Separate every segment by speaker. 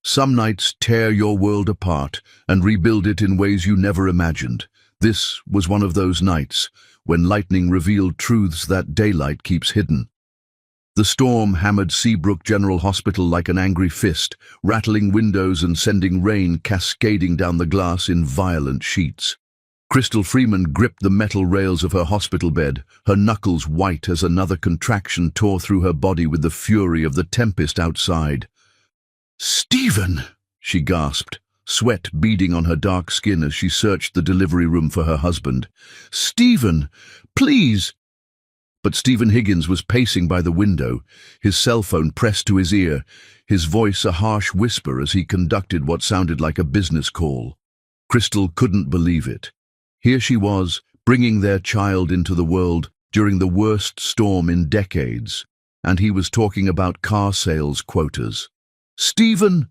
Speaker 1: Some nights tear your world apart and rebuild it in ways you never imagined. This was one of those nights when lightning revealed truths that daylight keeps hidden. The storm hammered Seabrook General Hospital like an angry fist, rattling windows and sending rain cascading down the glass in violent sheets. Crystal Freeman gripped the metal rails of her hospital bed, her knuckles white as another contraction tore through her body with the fury of the tempest outside. "Stephen!" she gasped, sweat beading on her dark skin as she searched the delivery room for her husband. "Stephen, please!" But Stephen Higgins was pacing by the window, his cell phone pressed to his ear, his voice a harsh whisper as he conducted what sounded like a business call. Crystal couldn't believe it. Here she was, bringing their child into the world during the worst storm in decades, and he was talking about car sales quotas. "Stephen!"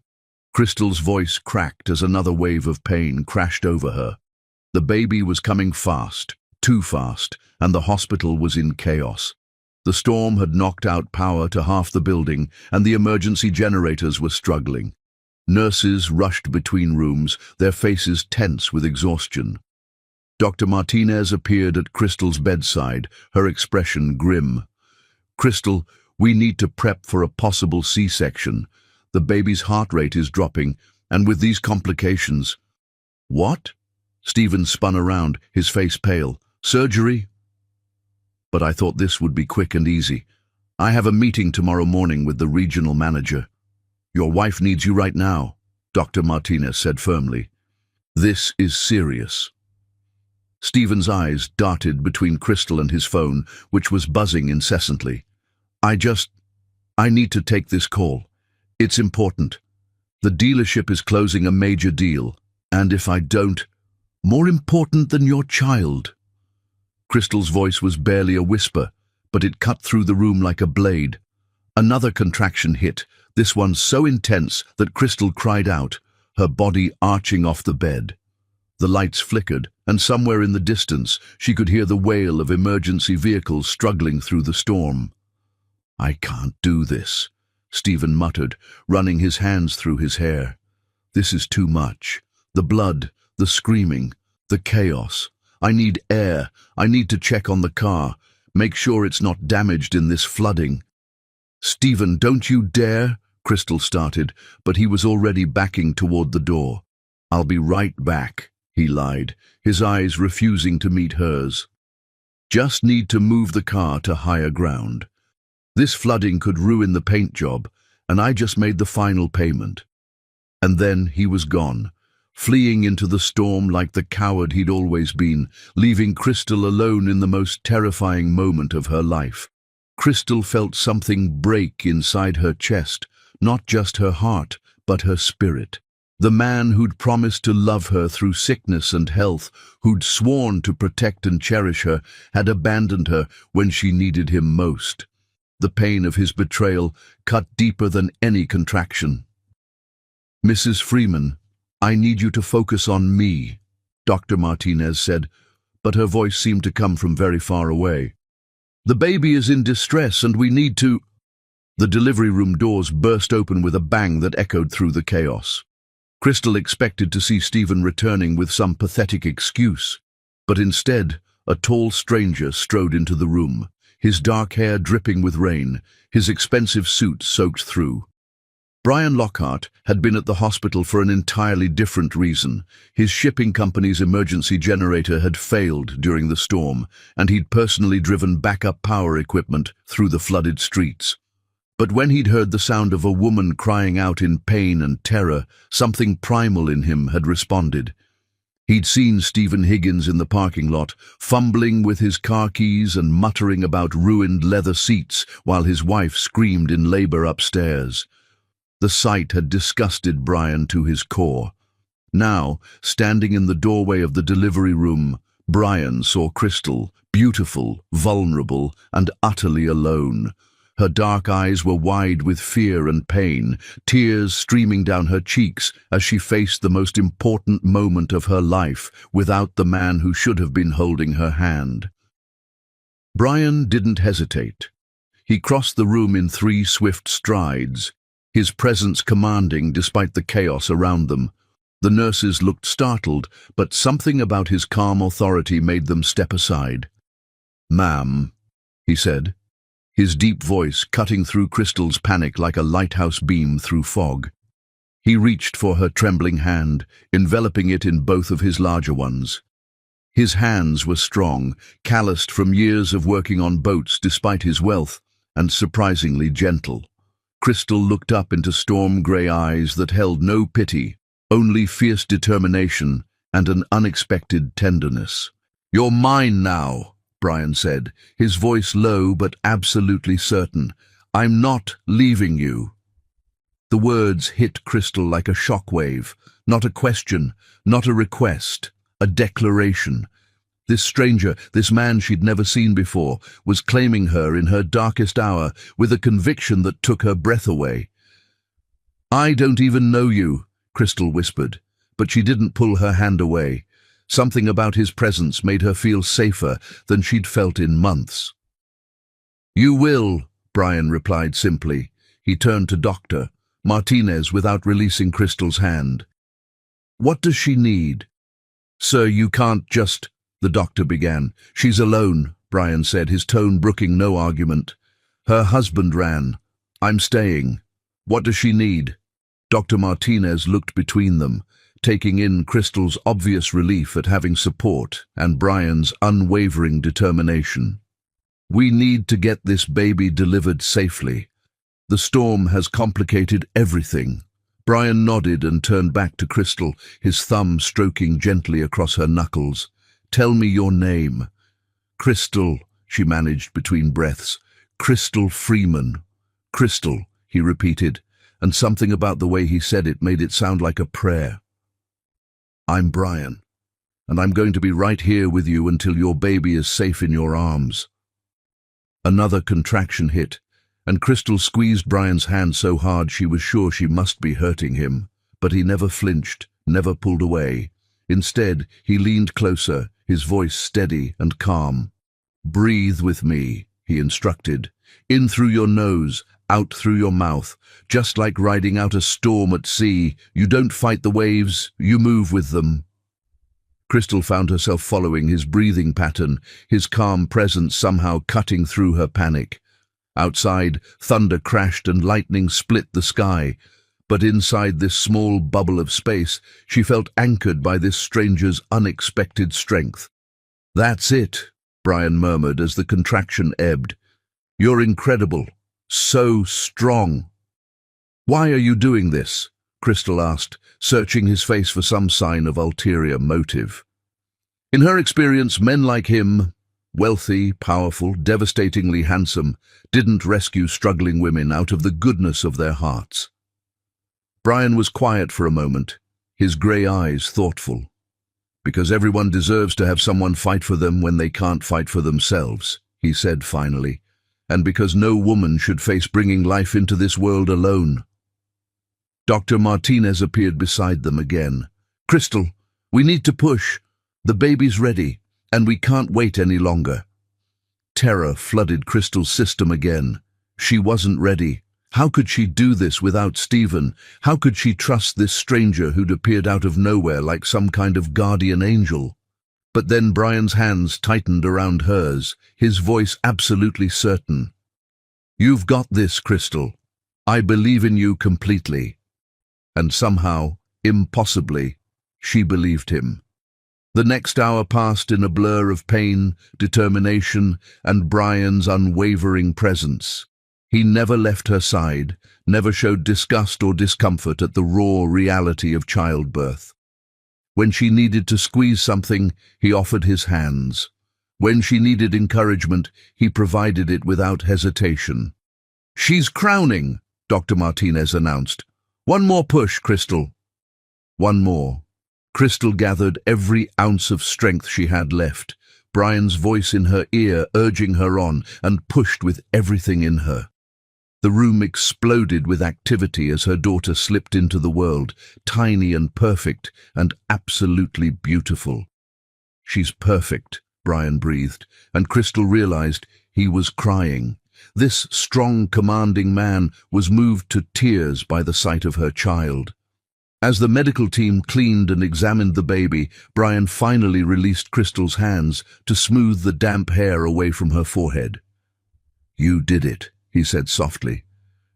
Speaker 1: Crystal's voice cracked as another wave of pain crashed over her. The baby was coming fast, too fast, and the hospital was in chaos. The storm had knocked out power to half the building, and the emergency generators were struggling. Nurses rushed between rooms, their faces tense with exhaustion. Dr. Martinez appeared at Crystal's bedside, her expression grim. "Crystal, we need to prep for a possible C-section. The baby's heart rate is dropping, and with these complications—" "What?" Stephen spun around, his face pale. "Surgery?" "But I thought this would be quick and easy. I have a meeting tomorrow morning with the regional manager." "Your wife needs you right now," Dr. Martinez said firmly. "This is serious." Stephen's eyes darted between Crystal and his phone, which was buzzing incessantly. I need to take this call. It's important. The dealership is closing a major deal, and if I don't, more important than your child." Crystal's voice was barely a whisper, but it cut through the room like a blade. Another contraction hit, this one so intense that Crystal cried out, her body arching off the bed. The lights flickered, and somewhere in the distance she could hear the wail of emergency vehicles struggling through the storm. "I can't do this," Stephen muttered, running his hands through his hair. "This is too much. The blood, the screaming, the chaos. I need air. I need to check on the car, make sure it's not damaged in this flooding." "Stephen, don't you dare," Crystal started, but he was already backing toward the door. "I'll be right back," he lied, his eyes refusing to meet hers. "Just need to move the car to higher ground. This flooding could ruin the paint job, and I just made the final payment." And then he was gone, fleeing into the storm like the coward he'd always been, leaving Crystal alone in the most terrifying moment of her life. Crystal felt something break inside her chest, not just her heart, but her spirit. The man who'd promised to love her through sickness and health, who'd sworn to protect and cherish her, had abandoned her when she needed him most. The pain of his betrayal cut deeper than any contraction. "Mrs. Freeman, I need you to focus on me," Dr. Martinez said, but her voice seemed to come from very far away. "The baby is in distress and we need to—" The delivery room doors burst open with a bang that echoed through the chaos. Crystal expected to see Stephen returning with some pathetic excuse, but instead, a tall stranger strode into the room, his dark hair dripping with rain, his expensive suit soaked through. Brian Lockhart had been at the hospital for an entirely different reason. His shipping company's emergency generator had failed during the storm, and he'd personally driven backup power equipment through the flooded streets. But when he'd heard the sound of a woman crying out in pain and terror, something primal in him had responded. He'd seen Stephen Higgins in the parking lot, fumbling with his car keys and muttering about ruined leather seats while his wife screamed in labor upstairs. The sight had disgusted Brian to his core. Now, standing in the doorway of the delivery room, Brian saw Crystal, beautiful, vulnerable, and utterly alone. Her dark eyes were wide with fear and pain, tears streaming down her cheeks as she faced the most important moment of her life without the man who should have been holding her hand. Brian didn't hesitate. He crossed the room in 3 swift strides, his presence commanding despite the chaos around them. The nurses looked startled, but something about his calm authority made them step aside. "Ma'am," he said, his deep voice cutting through Crystal's panic like a lighthouse beam through fog. He reached for her trembling hand, enveloping it in both of his larger ones. His hands were strong, calloused from years of working on boats despite his wealth, and surprisingly gentle. Crystal looked up into storm-grey eyes that held no pity, only fierce determination and an unexpected tenderness. "You're mine now," Brian said, his voice low but absolutely certain. "I'm not leaving you." The words hit Crystal like a shockwave, not a question, not a request, a declaration. This stranger, this man she'd never seen before, was claiming her in her darkest hour with a conviction that took her breath away. "I don't even know you," Crystal whispered, but she didn't pull her hand away. Something about his presence made her feel safer than she'd felt in months. "You will," Brian replied simply. He turned to Dr. Martinez without releasing Crystal's hand. "What does she need?" "Sir, you can't just—" the doctor began. "She's alone," Brian said, his tone brooking no argument. "Her husband ran. I'm staying. What does she need?" Dr. Martinez looked between them, taking in Crystal's obvious relief at having support and Brian's unwavering determination. "We need to get this baby delivered safely. The storm has complicated everything." Brian nodded and turned back to Crystal, his thumb stroking gently across her knuckles. "Tell me your name." "Crystal," she managed between breaths. "Crystal Freeman." "Crystal," he repeated, and something about the way he said it made it sound like a prayer. "I'm Brian, and I'm going to be right here with you until your baby is safe in your arms." Another contraction hit, and Crystal squeezed Brian's hand so hard she was sure she must be hurting him. But he never flinched, never pulled away. Instead, he leaned closer, his voice steady and calm. "Breathe with me," he instructed. "In through your nose, out through your mouth. Just like riding out a storm at sea, you don't fight the waves, you move with them." Crystal found herself following his breathing pattern, his calm presence somehow cutting through her panic. Outside, thunder crashed and lightning split the sky, but inside this small bubble of space, she felt anchored by this stranger's unexpected strength. "That's it," Brian murmured as the contraction ebbed. "You're incredible. So strong." "Why are you doing this?" Crystal asked, searching his face for some sign of ulterior motive. In her experience, men like him, wealthy, powerful, devastatingly handsome, didn't rescue struggling women out of the goodness of their hearts. Brian was quiet for a moment, his grey eyes thoughtful. "Because everyone deserves to have someone fight for them when they can't fight for themselves," he said finally. "And because no woman should face bringing life into this world alone." Dr. Martinez appeared beside them again. "Crystal, we need to push. The baby's ready, and we can't wait any longer." Terror flooded Crystal's system again. She wasn't ready. How could she do this without Stephen? How could she trust this stranger who'd appeared out of nowhere like some kind of guardian angel? But then Brian's hands tightened around hers, his voice absolutely certain. "You've got this, Crystal. I believe in you completely." And somehow, impossibly, she believed him. The next hour passed in a blur of pain, determination, and Brian's unwavering presence. He never left her side, never showed disgust or discomfort at the raw reality of childbirth. When she needed to squeeze something, he offered his hands. When she needed encouragement, he provided it without hesitation. "She's crowning," Dr. Martinez announced. "One more push, Crystal." One more. Crystal gathered every ounce of strength she had left, Brian's voice in her ear urging her on, and pushed with everything in her. The room exploded with activity as her daughter slipped into the world, tiny and perfect and absolutely beautiful. "She's perfect," Brian breathed, and Crystal realized he was crying. This strong, commanding man was moved to tears by the sight of her child. As the medical team cleaned and examined the baby, Brian finally released Crystal's hands to smooth the damp hair away from her forehead. "You did it," he said softly.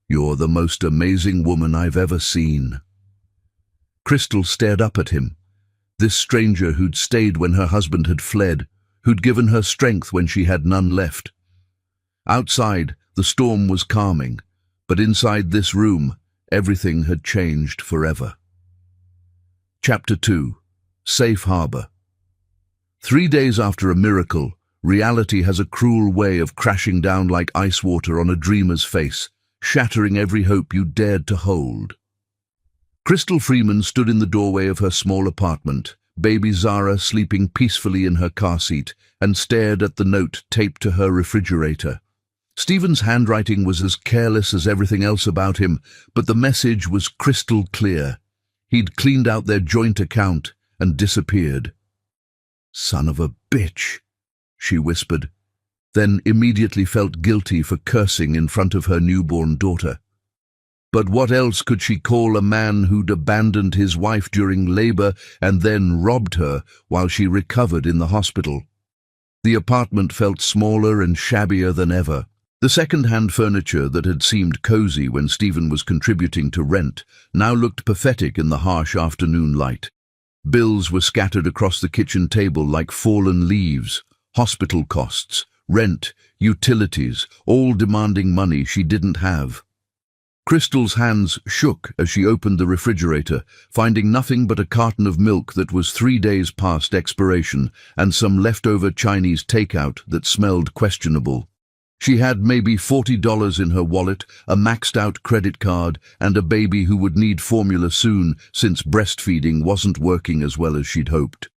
Speaker 1: "You're the most amazing woman I've ever seen." Crystal stared up at him. This stranger who'd stayed when her husband had fled, who'd given her strength when she had none left. Outside, the storm was calming, but inside this room, everything had changed forever. Chapter 2. Safe Harbor. 3 days after a miracle, reality has a cruel way of crashing down like ice water on a dreamer's face, shattering every hope you dared to hold. Crystal Freeman stood in the doorway of her small apartment, baby Zara sleeping peacefully in her car seat, and stared at the note taped to her refrigerator. Stephen's handwriting was as careless as everything else about him, but the message was crystal clear. He'd cleaned out their joint account and disappeared. "Son of a bitch," she whispered, then immediately felt guilty for cursing in front of her newborn daughter. But what else could she call a man who'd abandoned his wife during labor and then robbed her while she recovered in the hospital? The apartment felt smaller and shabbier than ever. The second-hand furniture that had seemed cozy when Stephen was contributing to rent now looked pathetic in the harsh afternoon light. Bills were scattered across the kitchen table like fallen leaves, hospital costs, rent, utilities, all demanding money she didn't have. Crystal's hands shook as she opened the refrigerator, finding nothing but a carton of milk that was 3 days past expiration and some leftover Chinese takeout that smelled questionable. She had maybe $40 in her wallet, a maxed-out credit card, and a baby who would need formula soon since breastfeeding wasn't working as well as she'd hoped.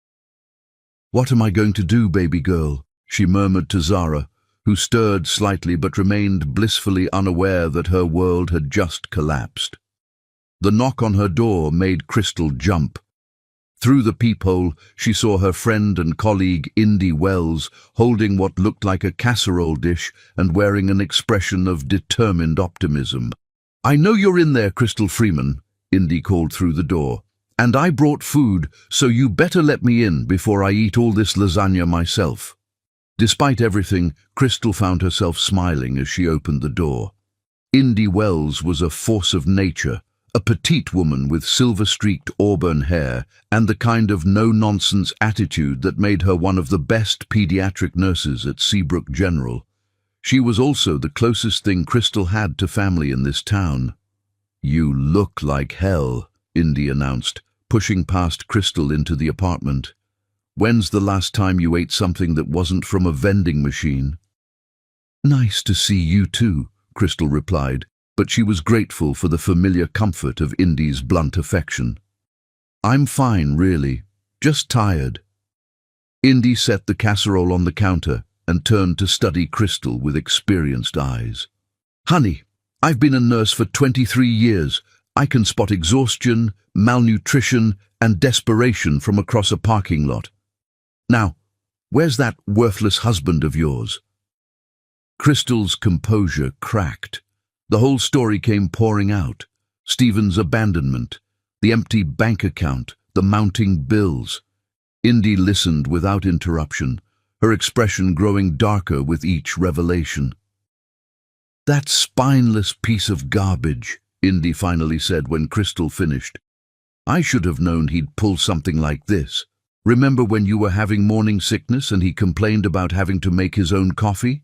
Speaker 1: "What am I going to do, baby girl?" she murmured to Zara, who stirred slightly but remained blissfully unaware that her world had just collapsed. The knock on her door made Crystal jump. Through the peephole, she saw her friend and colleague Indy Wells holding what looked like a casserole dish and wearing an expression of determined optimism. "I know you're in there, Crystal Freeman," Indy called through the door. "And I brought food, so you better let me in before I eat all this lasagna myself." Despite everything, Crystal found herself smiling as she opened the door. Indy Wells was a force of nature, a petite woman with silver-streaked auburn hair and the kind of no-nonsense attitude that made her one of the best pediatric nurses at Seabrook General. She was also the closest thing Crystal had to family in this town. "You look like hell," Indy announced, pushing past Crystal into the apartment. "When's the last time you ate something that wasn't from a vending machine?" "Nice to see you too," Crystal replied, but she was grateful for the familiar comfort of Indy's blunt affection. "I'm fine, really. Just tired." Indy set the casserole on the counter and turned to study Crystal with experienced eyes. "Honey, I've been a nurse for 23 years. I can spot exhaustion, malnutrition, and desperation from across a parking lot. Now, where's that worthless husband of yours?" Crystal's composure cracked. The whole story came pouring out. Stephen's abandonment, the empty bank account, the mounting bills. Indy listened without interruption, her expression growing darker with each revelation. "That spineless piece of garbage," Indy finally said when Crystal finished. "I should have known he'd pull something like this. Remember when you were having morning sickness and he complained about having to make his own coffee?"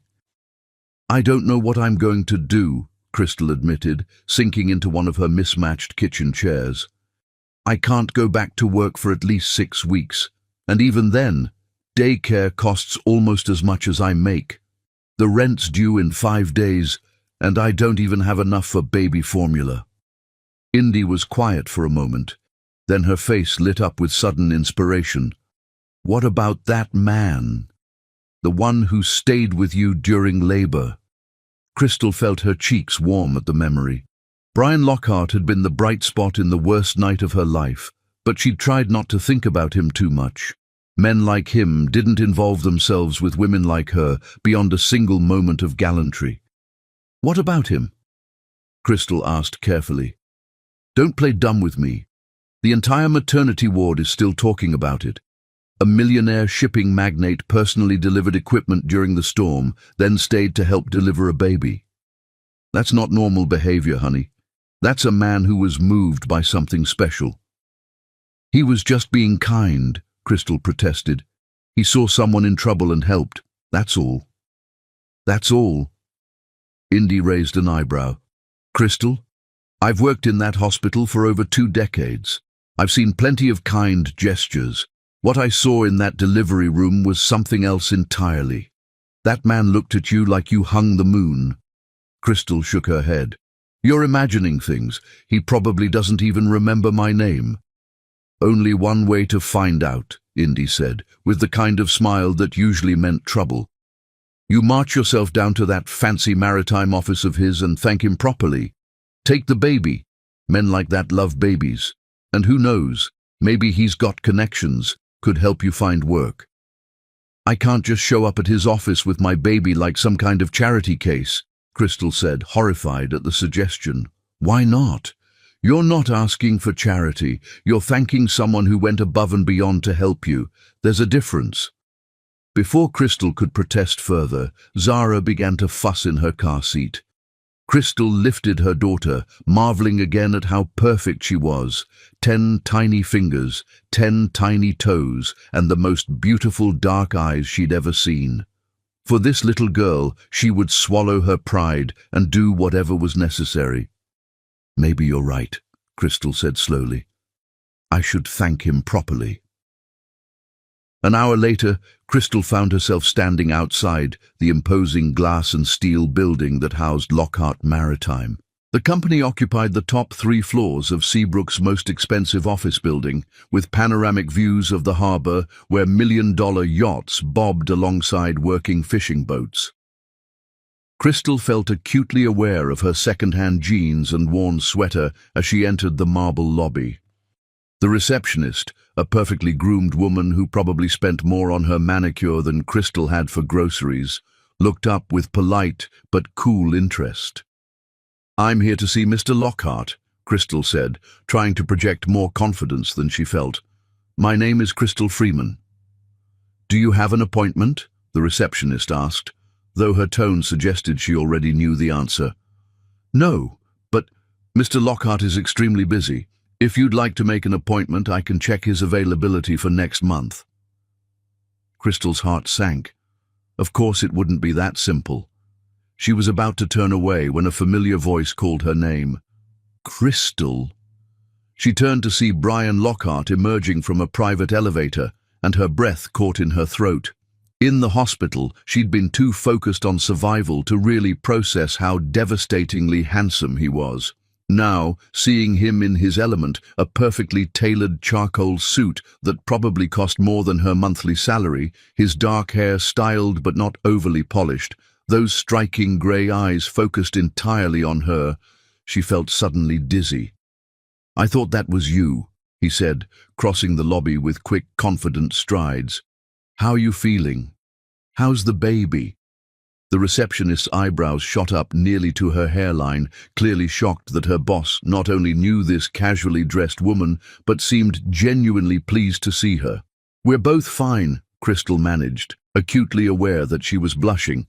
Speaker 1: "I don't know what I'm going to do," Crystal admitted, sinking into one of her mismatched kitchen chairs. "I can't go back to work for at least 6 weeks, and even then, daycare costs almost as much as I make. The rent's due in 5 days, and I don't even have enough for baby formula." Indy was quiet for a moment, then her face lit up with sudden inspiration. "What about that man? The one who stayed with you during labor?" Crystal felt her cheeks warm at the memory. Brian Lockhart had been the bright spot in the worst night of her life, but she'd tried not to think about him too much. Men like him didn't involve themselves with women like her beyond a single moment of gallantry. What about him? Crystal asked carefully. Don't play dumb with me. The entire maternity ward is still talking about it. A millionaire shipping magnate personally delivered equipment during the storm, then stayed to help deliver a baby. That's not normal behavior, honey. That's a man who was moved by something special. He was just being kind, Crystal protested. He saw someone in trouble and helped. That's all. That's all. Indy raised an eyebrow. Crystal, I've worked in that hospital for over 2 decades. I've seen plenty of kind gestures. What I saw in that delivery room was something else entirely. That man looked at you like you hung the moon. Crystal shook her head. You're imagining things. He probably doesn't even remember my name. Only one way to find out, Indy said, with the kind of smile that usually meant trouble. You march yourself down to that fancy maritime office of his and thank him properly. Take the baby. Men like that love babies. And who knows, maybe he's got connections, could help you find work. I can't just show up at his office with my baby like some kind of charity case, Crystal said, horrified at the suggestion. Why not? You're not asking for charity. You're thanking someone who went above and beyond to help you. There's a difference. Before Crystal could protest further, Zara began to fuss in her car seat. Crystal lifted her daughter, marveling again at how perfect she was. 10 tiny fingers, 10 tiny toes, and the most beautiful dark eyes she'd ever seen. For this little girl, she would swallow her pride and do whatever was necessary. Maybe you're right, Crystal said slowly. I should thank him properly. An hour later, Crystal found herself standing outside the imposing glass and steel building that housed Lockhart Maritime. The company occupied the top 3 floors of Seabrook's most expensive office building, with panoramic views of the harbor where million-dollar yachts bobbed alongside working fishing boats. Crystal felt acutely aware of her second-hand jeans and worn sweater as she entered the marble lobby. The receptionist, a perfectly groomed woman who probably spent more on her manicure than Crystal had for groceries, looked up with polite but cool interest. I'm here to see Mr. Lockhart, Crystal said, trying to project more confidence than she felt. My name is Crystal Freeman. Do you have an appointment? The receptionist asked, though her tone suggested she already knew the answer. No, but Mr. Lockhart is extremely busy. If you'd like to make an appointment, I can check his availability for next month. Crystal's heart sank. Of course it wouldn't be that simple. She was about to turn away when a familiar voice called her name. Crystal. She turned to see Brian Lockhart emerging from a private elevator, and her breath caught in her throat. In the hospital, she'd been too focused on survival to really process how devastatingly handsome he was. Now, seeing him in his element, a perfectly tailored charcoal suit that probably cost more than her monthly salary, his dark hair styled but not overly polished, those striking grey eyes focused entirely on her, she felt suddenly dizzy. I thought that was you, he said, crossing the lobby with quick, confident strides. How are you feeling? How's the baby? The receptionist's eyebrows shot up nearly to her hairline, clearly shocked that her boss not only knew this casually dressed woman, but seemed genuinely pleased to see her. We're both fine, Crystal managed, acutely aware that she was blushing.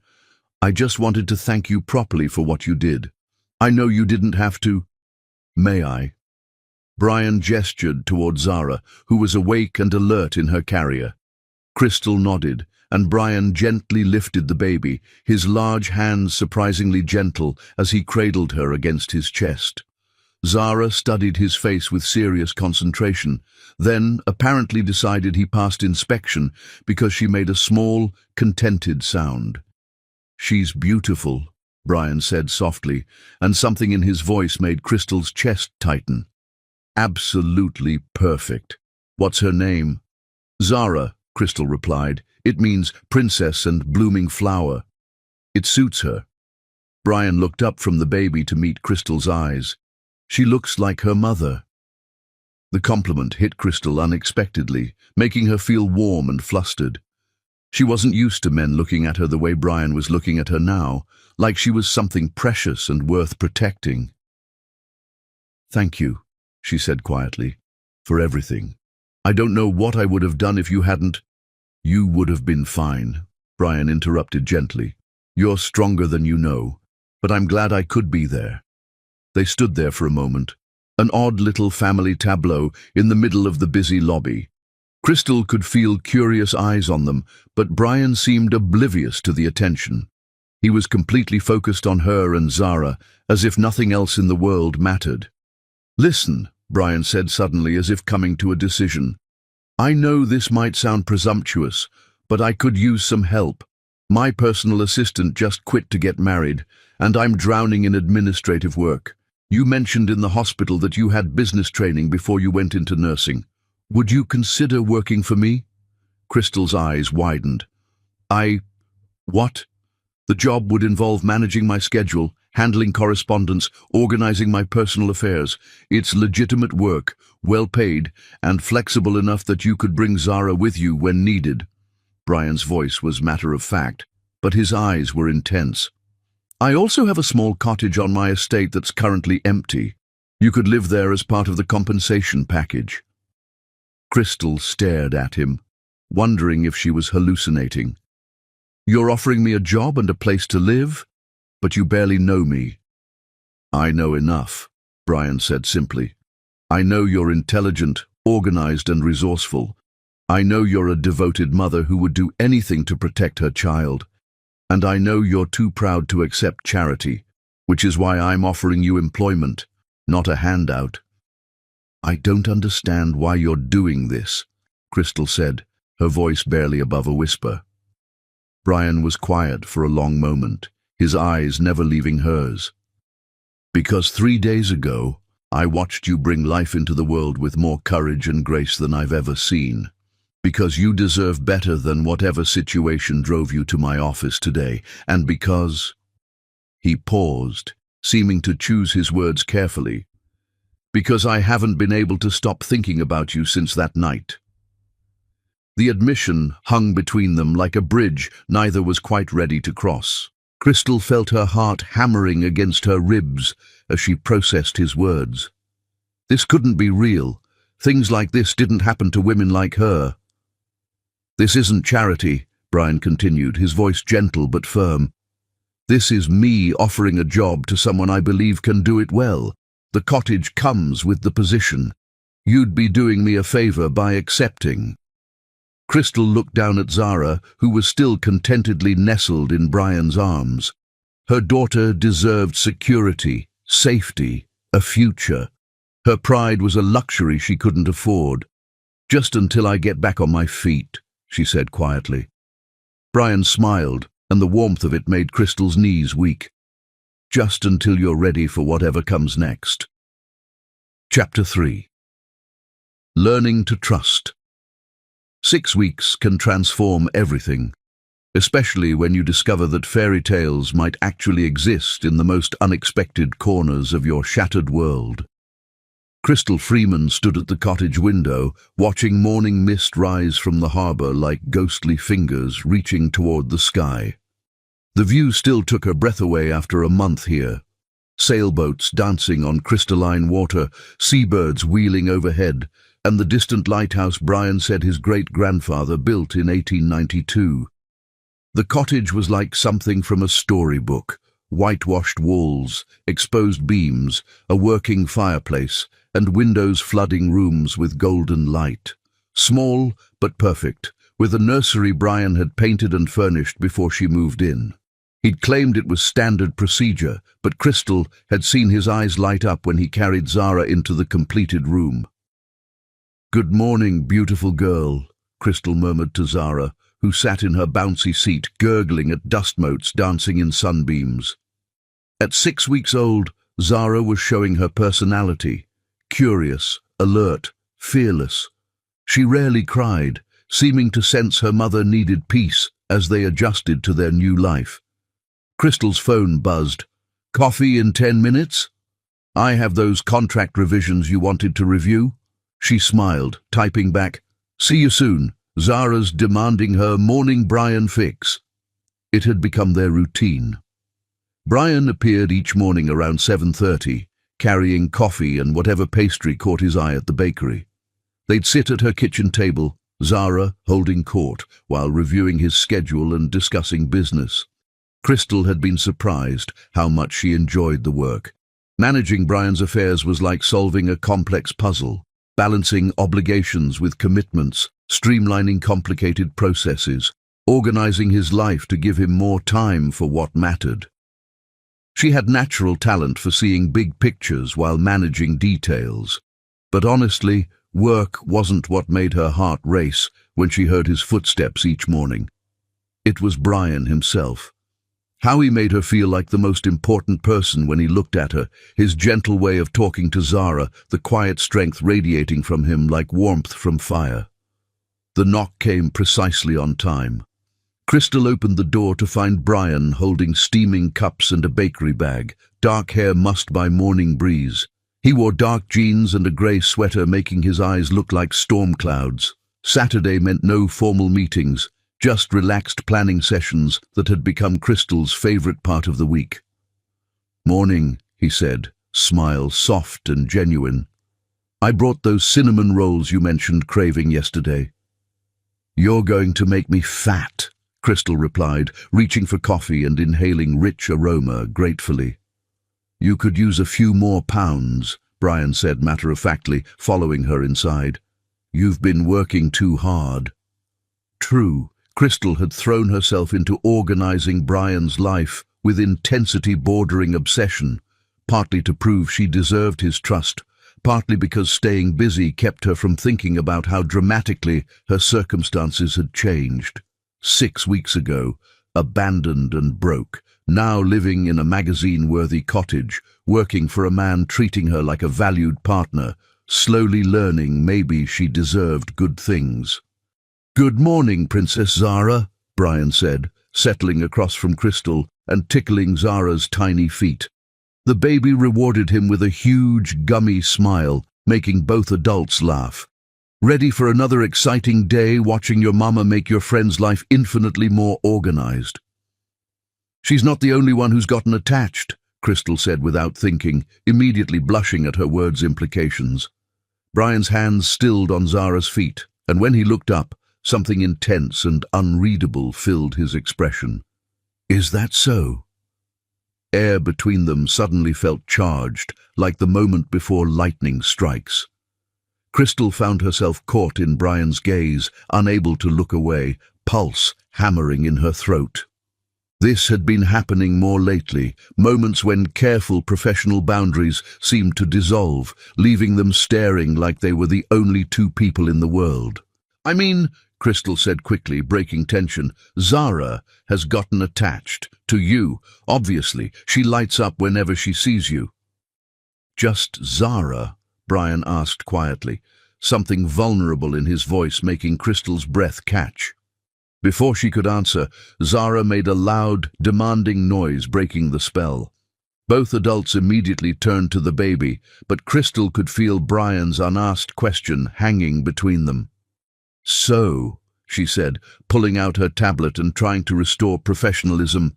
Speaker 1: I just wanted to thank you properly for what you did. I know you didn't have to. May I? Brian gestured toward Zara, who was awake and alert in her carrier. Crystal nodded, and Brian gently lifted the baby, his large hands surprisingly gentle as he cradled her against his chest. Zara studied his face with serious concentration, then apparently decided he passed inspection because she made a small, contented sound. She's beautiful, Brian said softly, and something in his voice made Crystal's chest tighten. Absolutely perfect. What's her name? Zara, Crystal replied. It means princess and blooming flower. It suits her. Brian looked up from the baby to meet Crystal's eyes. She looks like her mother. The compliment hit Crystal unexpectedly, making her feel warm and flustered. She wasn't used to men looking at her the way Brian was looking at her now, like she was something precious and worth protecting. "Thank you," she said quietly, "for everything. I don't know what I would have done if you hadn't—" "You would have been fine," Brian interrupted gently. "You're stronger than you know, but I'm glad I could be there." They stood there for a moment, an odd little family tableau in the middle of the busy lobby. Crystal could feel curious eyes on them, but Brian seemed oblivious to the attention. He was completely focused on her and Zara, as if nothing else in the world mattered. "Listen," Brian said suddenly, as if coming to a decision. "I know this might sound presumptuous, but I could use some help. My personal assistant just quit to get married, and I'm drowning in administrative work. You mentioned in the hospital that you had business training before you went into nursing. Would you consider working for me?" Crystal's eyes widened. What? The job would involve managing my schedule, handling correspondence, organizing my personal affairs. It's legitimate work, well paid, and flexible enough that you could bring Zara with you when needed. Brian's voice was matter-of-fact, but his eyes were intense. "I also have a small cottage on my estate that's currently empty. You could live there as part of the compensation package." Crystal stared at him, wondering if she was hallucinating. "You're offering me a job and a place to live? But you barely know me." "I know enough," Brian said simply. "I know you're intelligent, organized and resourceful. I know you're a devoted mother who would do anything to protect her child. And I know you're too proud to accept charity, which is why I'm offering you employment, not a handout." "I don't understand why you're doing this," Crystal said, her voice barely above a whisper. Brian was quiet for a long moment, his eyes never leaving hers. "Because 3 days ago, I watched you bring life into the world with more courage and grace than I've ever seen. Because you deserve better than whatever situation drove you to my office today, and because—" He paused, seeming to choose his words carefully. "Because I haven't been able to stop thinking about you since that night." The admission hung between them like a bridge neither was quite ready to cross. Crystal felt her heart hammering against her ribs as she processed his words. This couldn't be real. Things like this didn't happen to women like her. "This isn't charity," Brian continued, his voice gentle but firm. "This is me offering a job to someone I believe can do it well. The cottage comes with the position. You'd be doing me a favor by accepting." Crystal looked down at Zara, who was still contentedly nestled in Brian's arms. Her daughter deserved security, safety, a future. Her pride was a luxury she couldn't afford. "Just until I get back on my feet," she said quietly. Brian smiled, and the warmth of it made Crystal's knees weak. "Just until you're ready for whatever comes next." Chapter 3. Learning to Trust. 6 weeks can transform everything, especially when you discover that fairy tales might actually exist in the most unexpected corners of your shattered world. Crystal Freeman stood at the cottage window, watching morning mist rise from the harbour like ghostly fingers reaching toward the sky. The view still took her breath away after a month here. Sailboats dancing on crystalline water, seabirds wheeling overhead, and the distant lighthouse Brian said his great-grandfather built in 1892. The cottage was like something from a storybook: whitewashed walls, exposed beams, a working fireplace, and windows flooding rooms with golden light. Small but perfect, with a nursery Brian had painted and furnished before she moved in. He'd claimed it was standard procedure, but Crystal had seen his eyes light up when he carried Zara into the completed room. "Good morning, beautiful girl," Crystal murmured to Zara, who sat in her bouncy seat gurgling at dust motes dancing in sunbeams. At 6 weeks old, Zara was showing her personality: curious, alert, fearless. She rarely cried, seeming to sense her mother needed peace as they adjusted to their new life. Crystal's phone buzzed. "Coffee in 10 minutes? I have those contract revisions you wanted to review." She smiled, typing back, "See you soon, Zara's demanding her morning Brian fix. It had become their routine. Brian appeared each morning around 7:30, carrying coffee and whatever pastry caught his eye at the bakery. They'd sit at her kitchen table, Zara holding court, while reviewing his schedule and discussing business. Crystal had been surprised how much she enjoyed the work. Managing Brian's affairs was like solving a complex puzzle, balancing obligations with commitments, streamlining complicated processes, organizing his life to give him more time for what mattered. She had natural talent for seeing big pictures while managing details. But honestly, work wasn't what made her heart race when she heard his footsteps each morning. It was Brian himself. How he made her feel like the most important person when he looked at her, his gentle way of talking to Zara, the quiet strength radiating from him like warmth from fire. The knock came precisely on time. Crystal opened the door to find Brian holding steaming cups and a bakery bag, dark hair mussed by morning breeze. He wore dark jeans and a grey sweater, making his eyes look like storm clouds. Saturday meant no formal meetings, just relaxed planning sessions that had become Crystal's favourite part of the week. "Morning," he said, smile soft and genuine. "I brought those cinnamon rolls you mentioned craving yesterday." "You're going to make me fat," Crystal replied, reaching for coffee and inhaling rich aroma gratefully. "You could use a few more pounds," Brian said matter-of-factly, following her inside. "You've been working too hard." True, Crystal had thrown herself into organizing Brian's life with intensity bordering obsession, partly to prove she deserved his trust, partly because staying busy kept her from thinking about how dramatically her circumstances had changed. 6 weeks ago, abandoned and broke, now living in a magazine-worthy cottage, working for a man treating her like a valued partner, slowly learning maybe she deserved good things. "Good morning, Princess Zara," Brian said, settling across from Crystal and tickling Zara's tiny feet. The baby rewarded him with a huge, gummy smile, making both adults laugh. "Ready for another exciting day watching your mama make your friend's life infinitely more organized?" "She's not the only one who's gotten attached," Crystal said without thinking, immediately blushing at her words' implications. Brian's hands stilled on Zara's feet, and when he looked up, something intense and unreadable filled his expression. "Is that so?" Air between them suddenly felt charged, like the moment before lightning strikes. Crystal found herself caught in Brian's gaze, unable to look away, pulse hammering in her throat. This had been happening more lately, moments when careful professional boundaries seemed to dissolve, leaving them staring like they were the only two people in the world. "I mean," Crystal said quickly, breaking tension, "Zara has gotten attached. To you, obviously. She lights up whenever she sees you." "Just Zara?" Brian asked quietly, something vulnerable in his voice making Crystal's breath catch. Before she could answer, Zara made a loud, demanding noise, breaking the spell. Both adults immediately turned to the baby, but Crystal could feel Brian's unasked question hanging between them. "So," she said, pulling out her tablet and trying to restore professionalism,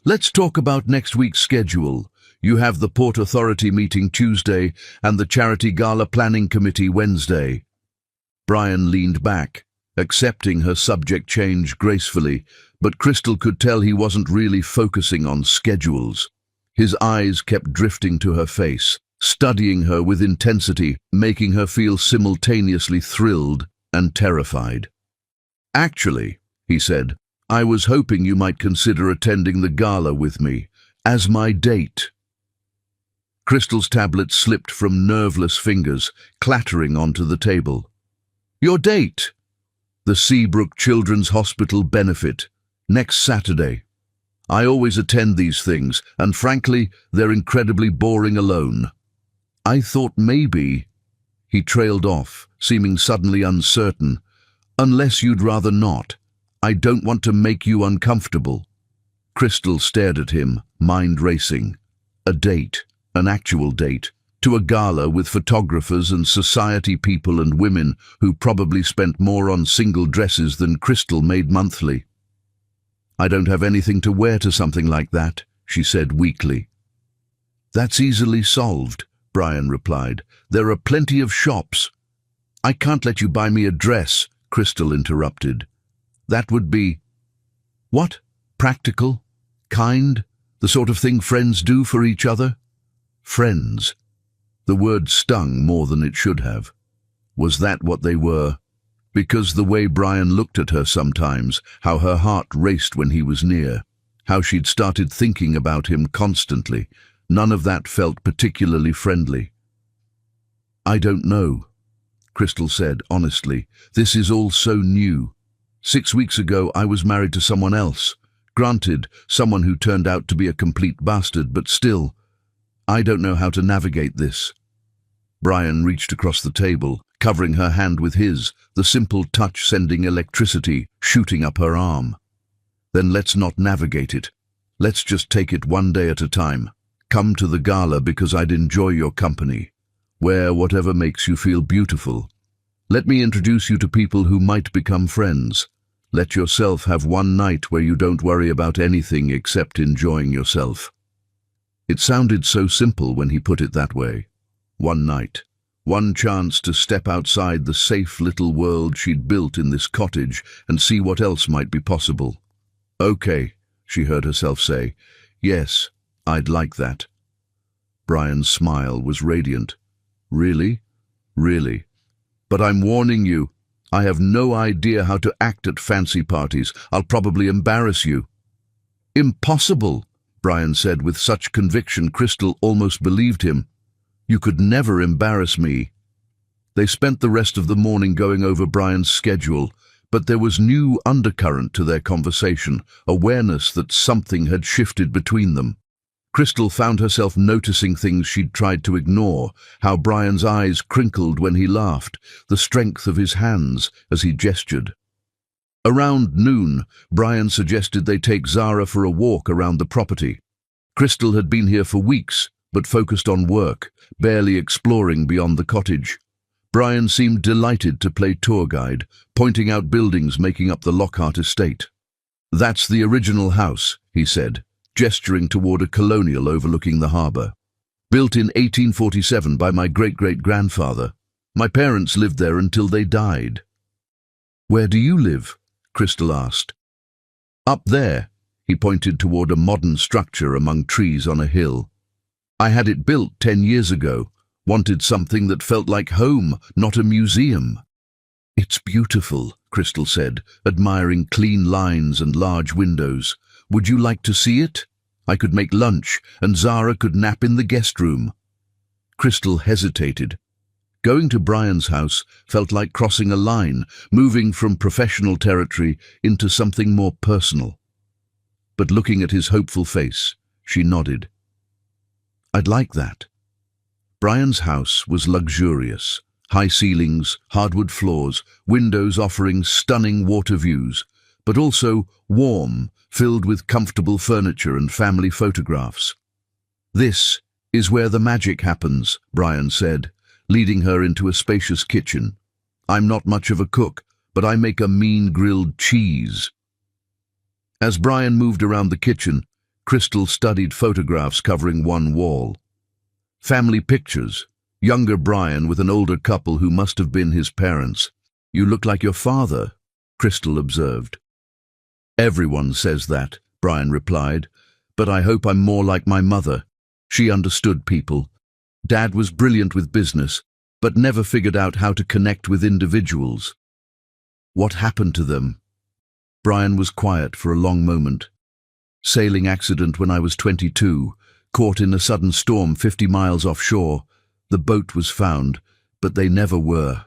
Speaker 1: "let's talk about next week's schedule. You have the Port Authority meeting Tuesday and the Charity Gala Planning Committee Wednesday." Brian leaned back, accepting her subject change gracefully, but Crystal could tell he wasn't really focusing on schedules. His eyes kept drifting to her face, studying her with intensity, making her feel simultaneously thrilled and terrified. "Actually," he said, "I was hoping you might consider attending the gala with me, as my date." Crystal's tablet slipped from nerveless fingers, clattering onto the table. "Your date?" "The Seabrook Children's Hospital benefit, next Saturday. I always attend these things, and frankly, they're incredibly boring alone." "I thought maybe—" He trailed off, seeming suddenly uncertain. "Unless you'd rather not. I don't want to make you uncomfortable." Crystal stared at him, mind racing. A date, an actual date, to a gala with photographers and society people and women who probably spent more on single dresses than Crystal made monthly. "I don't have anything to wear to something like that," she said weakly. "That's easily solved," Brian replied. "There are plenty of shops." "I can't let you buy me a dress," Crystal interrupted. "That would be—" "What? Practical? Kind? The sort of thing friends do for each other?" Friends. The word stung more than it should have. Was that what they were? Because the way Brian looked at her sometimes, how her heart raced when he was near, how she'd started thinking about him constantly, none of that felt particularly friendly. "I don't know," Crystal said honestly. "This is all so new. 6 weeks ago I was married to someone else. Granted, someone who turned out to be a complete bastard, but still, I don't know how to navigate this." Brian reached across the table, covering her hand with his, the simple touch sending electricity shooting up her arm. "Then let's not navigate it. Let's just take it one day at a time. Come to the gala because I'd enjoy your company. Wear whatever makes you feel beautiful. Let me introduce you to people who might become friends. Let yourself have one night where you don't worry about anything except enjoying yourself." It sounded so simple when he put it that way. One night. One chance to step outside the safe little world she'd built in this cottage and see what else might be possible. "Okay," she heard herself say. "Yes, I'd like that." Brian's smile was radiant. "Really? Really? But I'm warning you, I have no idea how to act at fancy parties. I'll probably embarrass you." "Impossible," Brian said with such conviction Crystal almost believed him. "You could never embarrass me." They spent the rest of the morning going over Brian's schedule, but there was new undercurrent to their conversation, awareness that something had shifted between them. Crystal found herself noticing things she'd tried to ignore, how Brian's eyes crinkled when he laughed, the strength of his hands as he gestured. Around noon, Brian suggested they take Zara for a walk around the property. Crystal had been here for weeks, but focused on work, barely exploring beyond the cottage. Brian seemed delighted to play tour guide, pointing out buildings making up the Lockhart estate. "That's the original house," he said, gesturing toward a colonial overlooking the harbour. "Built in 1847 by my great-great-grandfather. My parents lived there until they died." "Where do you live?" Crystal asked. "Up there," he pointed toward a modern structure among trees on a hill. "I had it built 10 years ago. Wanted something that felt like home, not a museum." "It's beautiful," Crystal said, admiring clean lines and large windows. "Would you like to see it? I could make lunch, and Zara could nap in the guest room." Crystal hesitated. Going to Brian's house felt like crossing a line, moving from professional territory into something more personal. But looking at his hopeful face, she nodded. "I'd like that." Brian's house was luxurious. High ceilings, hardwood floors, windows offering stunning water views, but also warm, filled with comfortable furniture and family photographs. "This is where the magic happens," Brian said, leading her into a spacious kitchen. "I'm not much of a cook, but I make a mean grilled cheese." As Brian moved around the kitchen, Crystal studied photographs covering one wall. Family pictures, younger Brian with an older couple who must have been his parents. "You look like your father," Crystal observed. "Everyone says that," Brian replied, "but I hope I'm more like my mother. She understood people. Dad was brilliant with business, but never figured out how to connect with individuals." "What happened to them?" Brian was quiet for a long moment. "Sailing accident when I was 22, caught in a sudden storm 50 miles offshore. The boat was found, but they never were."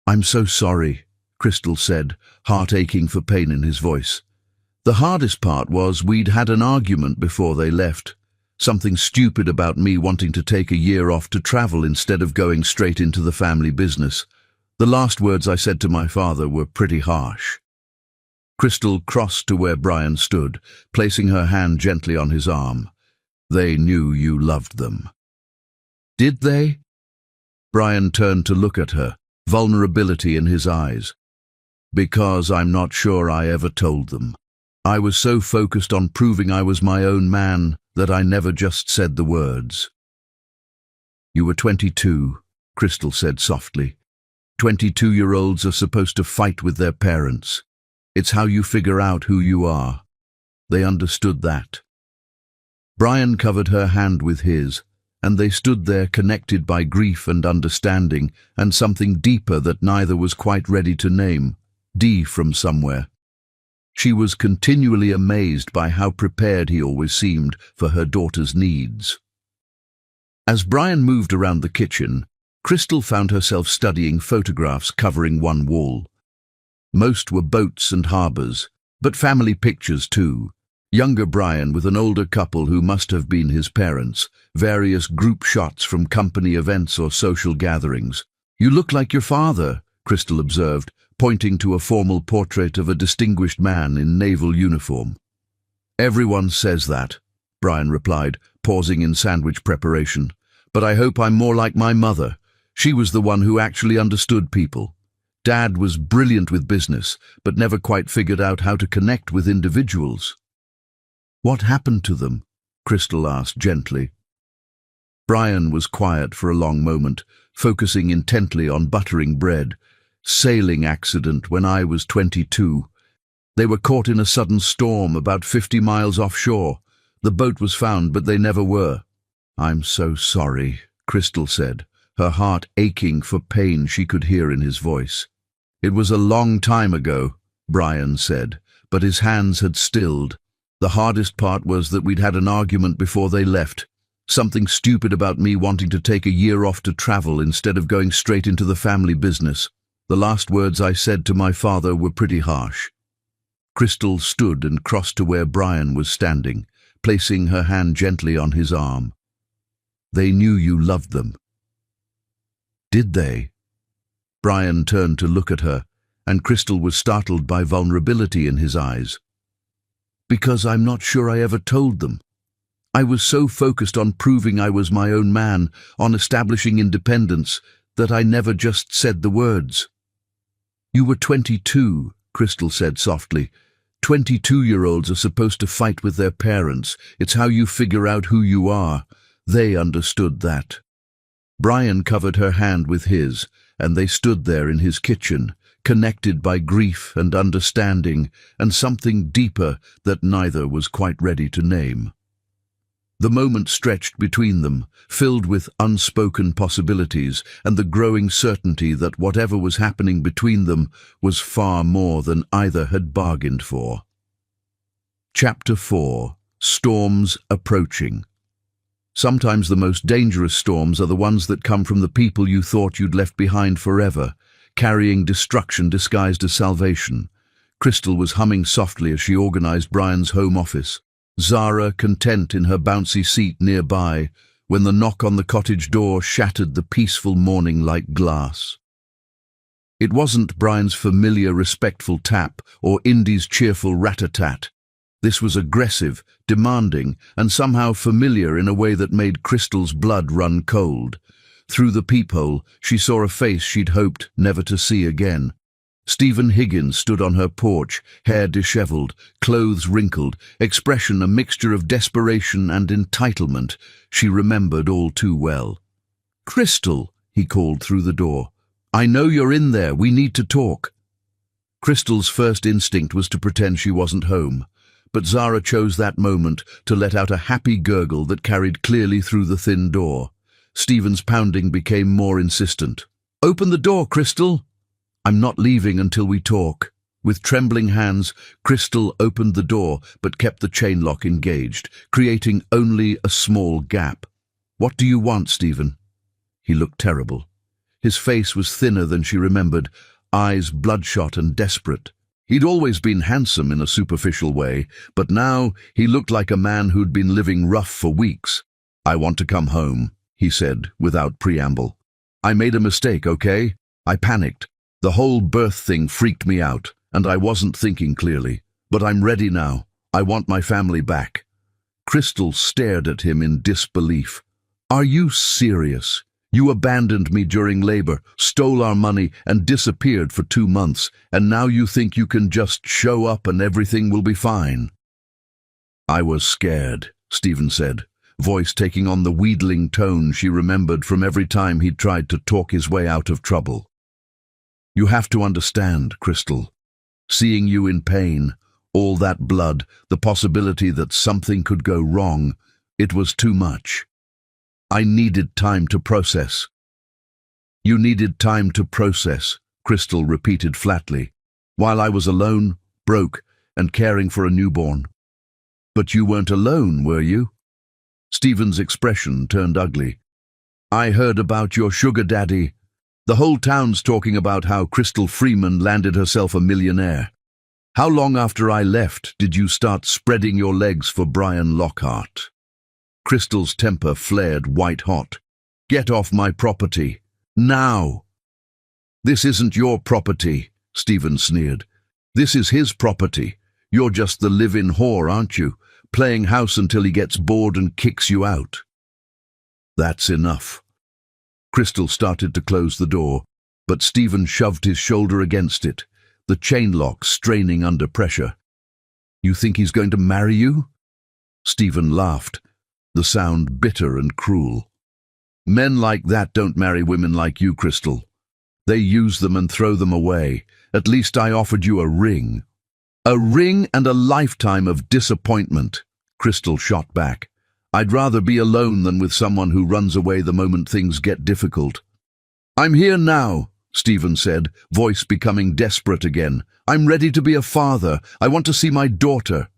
Speaker 1: "I'm so sorry," Crystal said, heart aching for pain in his voice. "The hardest part was we'd had an argument before they left. Something stupid about me wanting to take a year off to travel instead of going straight into the family business. The last words I said to my father were pretty harsh." Crystal crossed to where Brian stood, placing her hand gently on his arm. "They knew you loved them." Did they? Brian turned to look at her, vulnerability in his eyes. Because I'm not sure I ever told them. I was so focused on proving I was my own man that I never just said the words. You were 22, Crystal said softly. 22-year-olds are supposed to fight with their parents. It's how you figure out who you are. They understood that. Brian covered her hand with his, and they stood there connected by grief and understanding, and something deeper that neither was quite ready to name, D from somewhere. She was continually amazed by how prepared he always seemed for her daughter's needs. As Brian moved around the kitchen, Crystal found herself studying photographs covering one wall. Most were boats and harbours, but family pictures too. Younger Brian with an older couple who must have been his parents, various group shots from company events or social gatherings. You look like your father, Crystal observed, pointing to a formal portrait of a distinguished man in naval uniform. Everyone says that, Brian replied, pausing in sandwich preparation. But I hope I'm more like my mother. She was the one who actually understood people. Dad was brilliant with business, but never quite figured out how to connect with individuals. What happened to them? Crystal asked gently. Brian was quiet for a long moment, focusing intently on buttering bread. Sailing accident when I was 22. They were caught in a sudden storm about 50 miles offshore. The boat was found, but they never were. I'm so sorry, Crystal said, her heart aching for pain she could hear in his voice. It was a long time ago, Brian said, but his hands had stilled. The hardest part was that we'd had an argument before they left. Something stupid about me wanting to take a year off to travel instead of going straight into the family business. The last words I said to my father were pretty harsh. Crystal stood and crossed to where Brian was standing, placing her hand gently on his arm. They knew you loved them. Did they? Brian turned to look at her, and Crystal was startled by vulnerability in his eyes. Because I'm not sure I ever told them. I was so focused on proving I was my own man, on establishing independence, that I never just said the words. You were 22, Crystal said softly. 22-year-olds are supposed to fight with their parents. It's how you figure out who you are. They understood that. Brian covered her hand with his, and they stood there in his kitchen, connected by grief and understanding, and something deeper that neither was quite ready to name. The moment stretched between them, filled with unspoken possibilities and the growing certainty that whatever was happening between them was far more than either had bargained for. Chapter 4. Storms Approaching. Sometimes the most dangerous storms are the ones that come from the people you thought you'd left behind forever, carrying destruction disguised as salvation. Crystal was humming softly as she organized Brian's home office. Zara content in her bouncy seat nearby, when the knock on the cottage door shattered the peaceful morning like glass. It wasn't Brian's familiar respectful tap or Indy's cheerful rat-a-tat. This was aggressive, demanding, and somehow familiar in a way that made Crystal's blood run cold. Through the peephole, she saw a face she'd hoped never to see again. Stephen Higgins stood on her porch, hair disheveled, clothes wrinkled, expression a mixture of desperation and entitlement. She remembered all too well. "Crystal," he called through the door. "I know you're in there. We need to talk." Crystal's first instinct was to pretend she wasn't home, but Zara chose that moment to let out a happy gurgle that carried clearly through the thin door. Stephen's pounding became more insistent. "Open the door, Crystal." "I'm not leaving until we talk." With trembling hands, Crystal opened the door but kept the chain lock engaged, creating only a small gap. "What do you want, Stephen?" He looked terrible. His face was thinner than she remembered, eyes bloodshot and desperate. He'd always been handsome in a superficial way, but now he looked like a man who'd been living rough for weeks. "I want to come home," he said, without preamble. "I made a mistake, okay? I panicked. The whole birth thing freaked me out, and I wasn't thinking clearly. But I'm ready now. I want my family back." Crystal stared at him in disbelief. Are you serious? You abandoned me during labor, stole our money, and disappeared for 2 months, and now you think you can just show up and everything will be fine? I was scared, Stephen said, voice taking on the wheedling tone she remembered from every time he'd tried to talk his way out of trouble. You have to understand, Crystal. Seeing you in pain, all that blood, the possibility that something could go wrong, it was too much. I needed time to process. You needed time to process, Crystal repeated flatly, while I was alone, broke, and caring for a newborn. But you weren't alone, were you? Stephen's expression turned ugly. I heard about your sugar daddy. The whole town's talking about how Crystal Freeman landed herself a millionaire. How long after I left did you start spreading your legs for Brian Lockhart? Crystal's temper flared white-hot. Get off my property. Now! This isn't your property, Stephen sneered. This is his property. You're just the live-in whore, aren't you? Playing house until he gets bored and kicks you out. That's enough. Crystal started to close the door, but Stephen shoved his shoulder against it, the chain lock straining under pressure. You think he's going to marry you? Stephen laughed, the sound bitter and cruel. Men like that don't marry women like you, Crystal. They use them and throw them away. At least I offered you a ring. A ring and a lifetime of disappointment, Crystal shot back. I'd rather be alone than with someone who runs away the moment things get difficult. I'm here now, Stephen said, voice becoming desperate again. I'm ready to be a father. I want to see my daughter.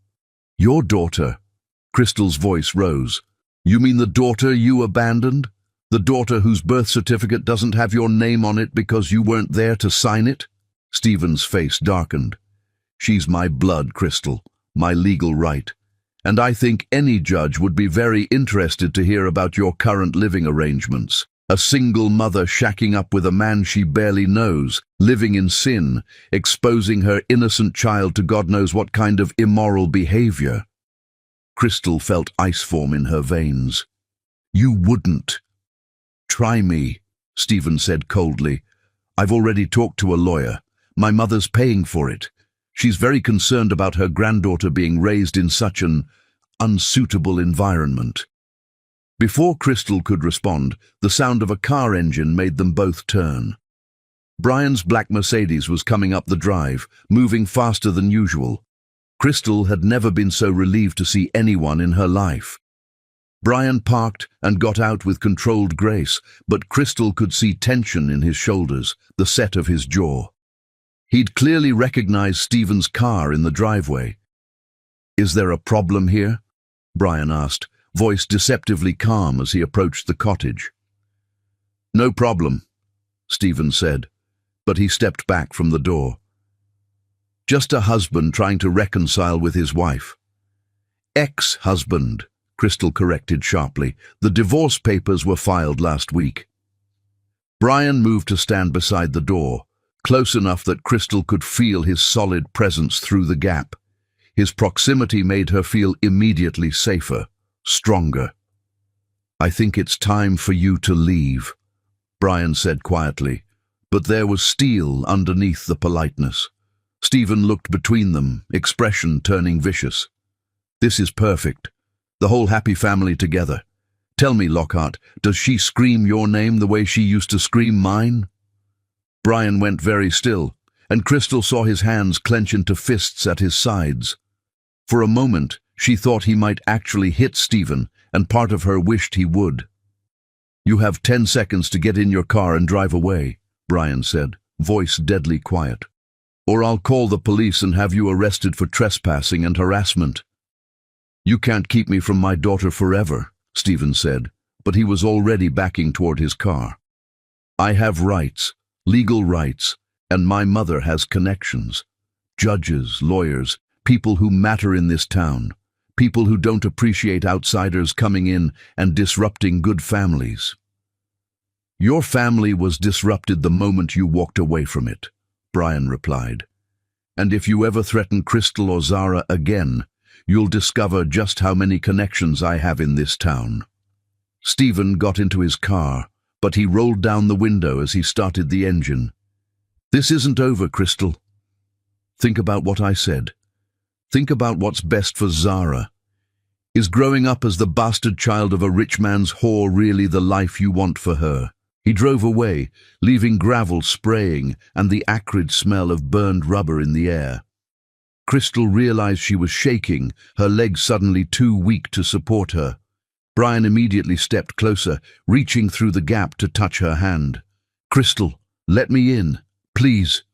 Speaker 1: Your daughter? Crystal's voice rose. You mean the daughter you abandoned? The daughter whose birth certificate doesn't have your name on it because you weren't there to sign it? Stephen's face darkened. She's my blood, Crystal, my legal right. And I think any judge would be very interested to hear about your current living arrangements. A single mother shacking up with a man she barely knows, living in sin, exposing her innocent child to God knows what kind of immoral behavior. Crystal felt ice form in her veins. You wouldn't. Try me, Stephen said coldly. I've already talked to a lawyer. My mother's paying for it. She's very concerned about her granddaughter being raised in such an unsuitable environment. Before Crystal could respond, the sound of a car engine made them both turn. Brian's black Mercedes was coming up the drive, moving faster than usual. Crystal had never been so relieved to see anyone in her life. Brian parked and got out with controlled grace, but Crystal could see tension in his shoulders, the set of his jaw. He'd clearly recognized Stephen's car in the driveway. Is there a problem here? Brian asked, voice deceptively calm as he approached the cottage. No problem, Stephen said, but he stepped back from the door. Just a husband trying to reconcile with his wife. Ex-husband, Crystal corrected sharply. The divorce papers were filed last week. Brian moved to stand beside the door, close enough that Crystal could feel his solid presence through the gap. His proximity made her feel immediately safer, stronger. I think it's time for you to leave, Brian said quietly, but there was steel underneath the politeness. Stephen looked between them, expression turning vicious. This is perfect. The whole happy family together. Tell me, Lockhart, does she scream your name the way she used to scream mine? Brian went very still, and Crystal saw his hands clench into fists at his sides. For a moment, she thought he might actually hit Stephen, and part of her wished he would. You have 10 seconds to get in your car and drive away, Brian said, voice deadly quiet. Or I'll call the police and have you arrested for trespassing and harassment. You can't keep me from my daughter forever, Stephen said, but he was already backing toward his car. I have rights, legal rights, and my mother has connections. Judges, lawyers, people who matter in this town, people who don't appreciate outsiders coming in and disrupting good families. Your family was disrupted the moment you walked away from it, Brian replied. And if you ever threaten Crystal or Zara again, you'll discover just how many connections I have in this town. Stephen got into his car, but he rolled down the window as he started the engine. "This isn't over, Crystal. Think about what I said. Think about what's best for Zara. Is growing up as the bastard child of a rich man's whore really the life you want for her?" He drove away, leaving gravel spraying and the acrid smell of burned rubber in the air. Crystal realized she was shaking, her legs suddenly too weak to support her. Brian immediately stepped closer, reaching through the gap to touch her hand. "Crystal, let me in, please."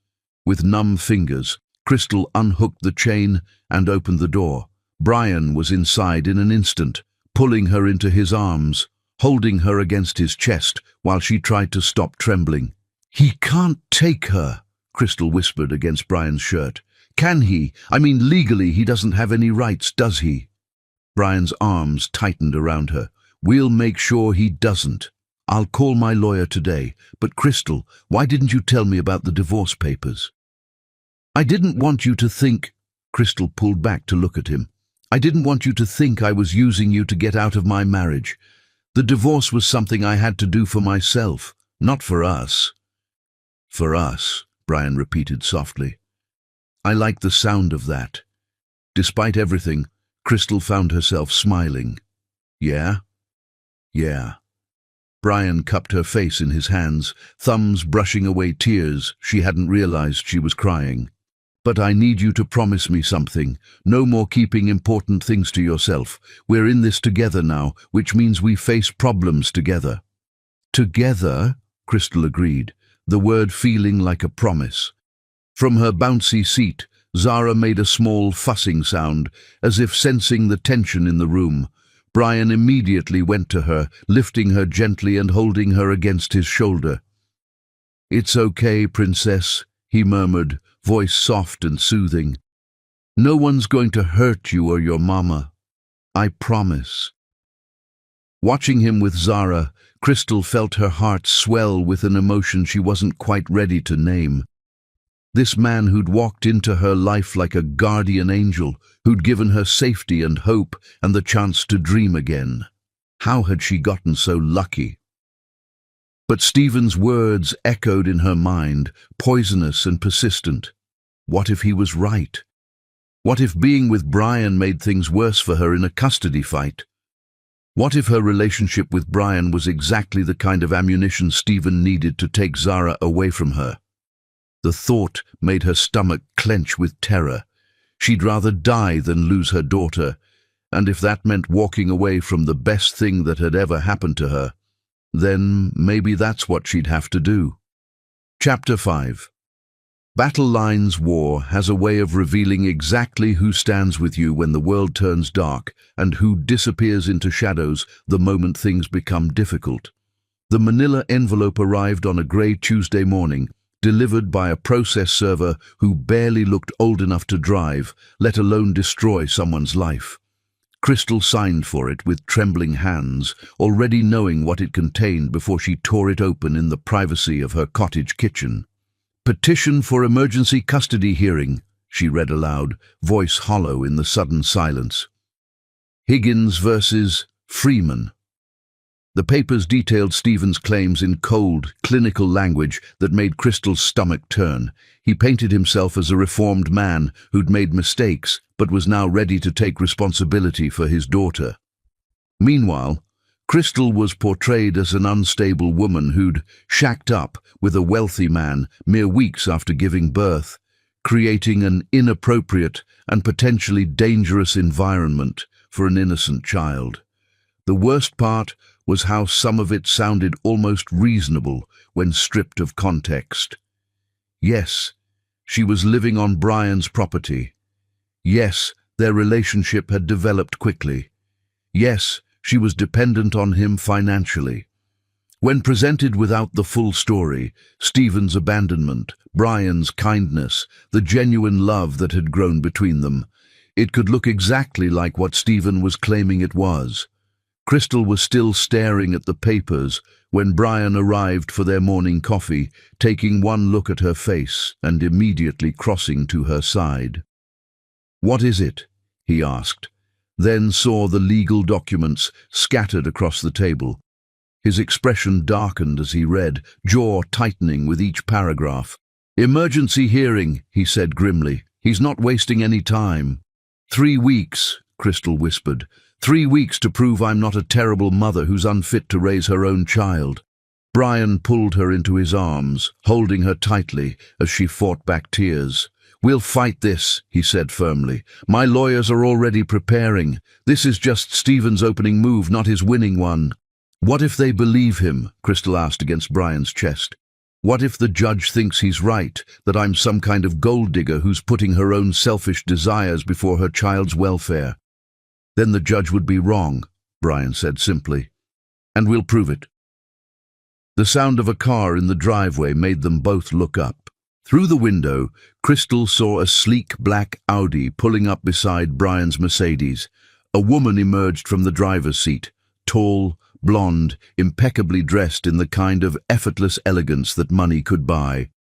Speaker 1: With numb fingers, Crystal unhooked the chain and opened the door. Brian was inside in an instant, pulling her into his arms, holding her against his chest while she tried to stop trembling. "He can't take her," Crystal whispered against Brian's shirt. "Can he? I mean, legally he doesn't have any rights, does he?" Brian's arms tightened around her. "We'll make sure he doesn't. I'll call my lawyer today. But Crystal, why didn't you tell me about the divorce papers?" "I didn't want you to think—" Crystal pulled back to look at him. "I didn't want you to think I was using you to get out of my marriage. The divorce was something I had to do for myself, not for us." "For us," Brian repeated softly. I like the sound of that. Despite everything, Crystal found herself smiling. "Yeah? Yeah." Brian cupped her face in his hands, thumbs brushing away tears she hadn't realized she was crying. "But I need you to promise me something. No more keeping important things to yourself. We're in this together now, which means we face problems together." "Together?" Crystal agreed, the word feeling like a promise. From her bouncy seat, Zara made a small fussing sound, as if sensing the tension in the room. Brian immediately went to her, lifting her gently and holding her against his shoulder. "It's okay, princess," he murmured, voice soft and soothing. "No one's going to hurt you or your mama. I promise." Watching him with Zara, Crystal felt her heart swell with an emotion she wasn't quite ready to name. This man who'd walked into her life like a guardian angel, who'd given her safety and hope and the chance to dream again. How had she gotten so lucky? But Stephen's words echoed in her mind, poisonous and persistent. What if he was right? What if being with Brian made things worse for her in a custody fight? What if her relationship with Brian was exactly the kind of ammunition Stephen needed to take Zara away from her? The thought made her stomach clench with terror. She'd rather die than lose her daughter, and if that meant walking away from the best thing that had ever happened to her, then maybe that's what she'd have to do. Chapter 5. Battle Lines War has a way of revealing exactly who stands with you when the world turns dark and who disappears into shadows the moment things become difficult. The manila envelope arrived on a grey Tuesday morning, delivered by a process server who barely looked old enough to drive, let alone destroy someone's life. Crystal signed for it with trembling hands, already knowing what it contained before she tore it open in the privacy of her cottage kitchen. "Petition for emergency custody hearing," she read aloud, voice hollow in the sudden silence. "Higgins versus Freeman." The papers detailed Stephen's claims in cold, clinical language that made Crystal's stomach turn. He painted himself as a reformed man who'd made mistakes, but was now ready to take responsibility for his daughter. Meanwhile, Crystal was portrayed as an unstable woman who'd shacked up with a wealthy man mere weeks after giving birth, creating an inappropriate and potentially dangerous environment for an innocent child. The worst part was how some of it sounded almost reasonable when stripped of context. Yes, she was living on Brian's property. Yes, their relationship had developed quickly. Yes, she was dependent on him financially. When presented without the full story, Stephen's abandonment, Brian's kindness, the genuine love that had grown between them, it could look exactly like what Stephen was claiming it was. Crystal was still staring at the papers when Brian arrived for their morning coffee, taking one look at her face and immediately crossing to her side. "What is it?" he asked. then saw the legal documents scattered across the table. His expression darkened as he read, jaw tightening with each paragraph. "Emergency hearing," he said grimly. "He's not wasting any time." 3 weeks, Crystal whispered. 3 weeks to prove I'm not a terrible mother who's unfit to raise her own child. Brian pulled her into his arms, holding her tightly as she fought back tears. "We'll fight this," he said firmly. "My lawyers are already preparing. This is just Stephen's opening move, not his winning one." "What if they believe him?" Crystal asked against Brian's chest. "What if the judge thinks he's right, that I'm some kind of gold digger who's putting her own selfish desires before her child's welfare?" "Then the judge would be wrong," Brian said simply. "And we'll prove it." The sound of a car in the driveway made them both look up. Through the window, Crystal saw a sleek black Audi pulling up beside Brian's Mercedes. A woman emerged from the driver's seat, tall, blonde, impeccably dressed in the kind of effortless elegance that money could buy.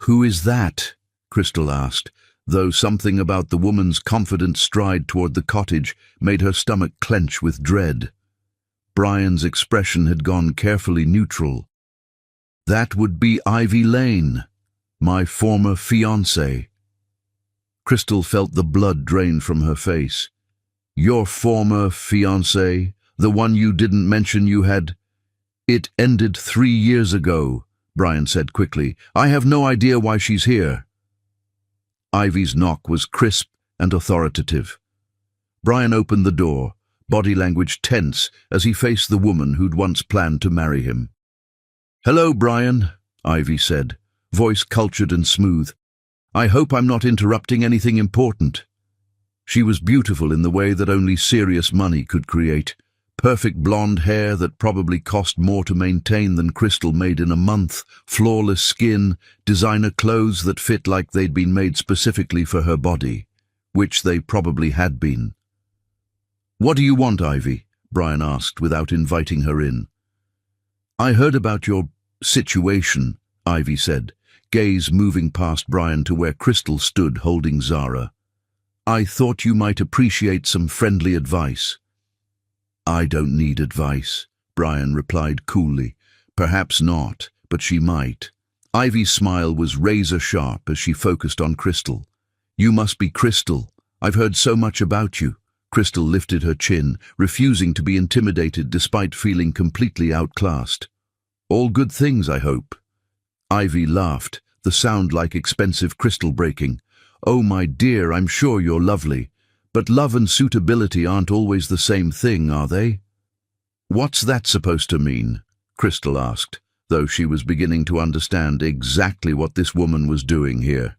Speaker 1: "Who is that?" Crystal asked, though something about the woman's confident stride toward the cottage made her stomach clench with dread. Brian's expression had gone carefully neutral. "That would be Ivy Lane, my former fiancée." Crystal felt the blood drain from her face. "Your former fiancée? The one you didn't mention you had?" "It ended 3 years ago," Brian said quickly. "I have no idea why she's here." Ivy's knock was crisp and authoritative. Brian opened the door, body language tense as he faced the woman who'd once planned to marry him. "Hello, Brian," Ivy said, voice cultured and smooth. "I hope I'm not interrupting anything important." She was beautiful in the way that only serious money could create. Perfect blonde hair that probably cost more to maintain than Crystal made in a month, flawless skin, designer clothes that fit like they'd been made specifically for her body, which they probably had been. "What do you want, Ivy?" Brian asked without inviting her in. "I heard about your situation," Ivy said, gaze moving past Brian to where Crystal stood holding Zara. "I thought you might appreciate some friendly advice." "I don't need advice," Brian replied coolly. "Perhaps not, but she might." Ivy's smile was razor-sharp as she focused on Crystal. "You must be Crystal. I've heard so much about you." Crystal lifted her chin, refusing to be intimidated despite feeling completely outclassed. "All good things, I hope." Ivy laughed, the sound like expensive crystal breaking. "Oh, my dear, I'm sure you're lovely. But love and suitability aren't always the same thing, are they?" "What's that supposed to mean?" Crystal asked, though she was beginning to understand exactly what this woman was doing here.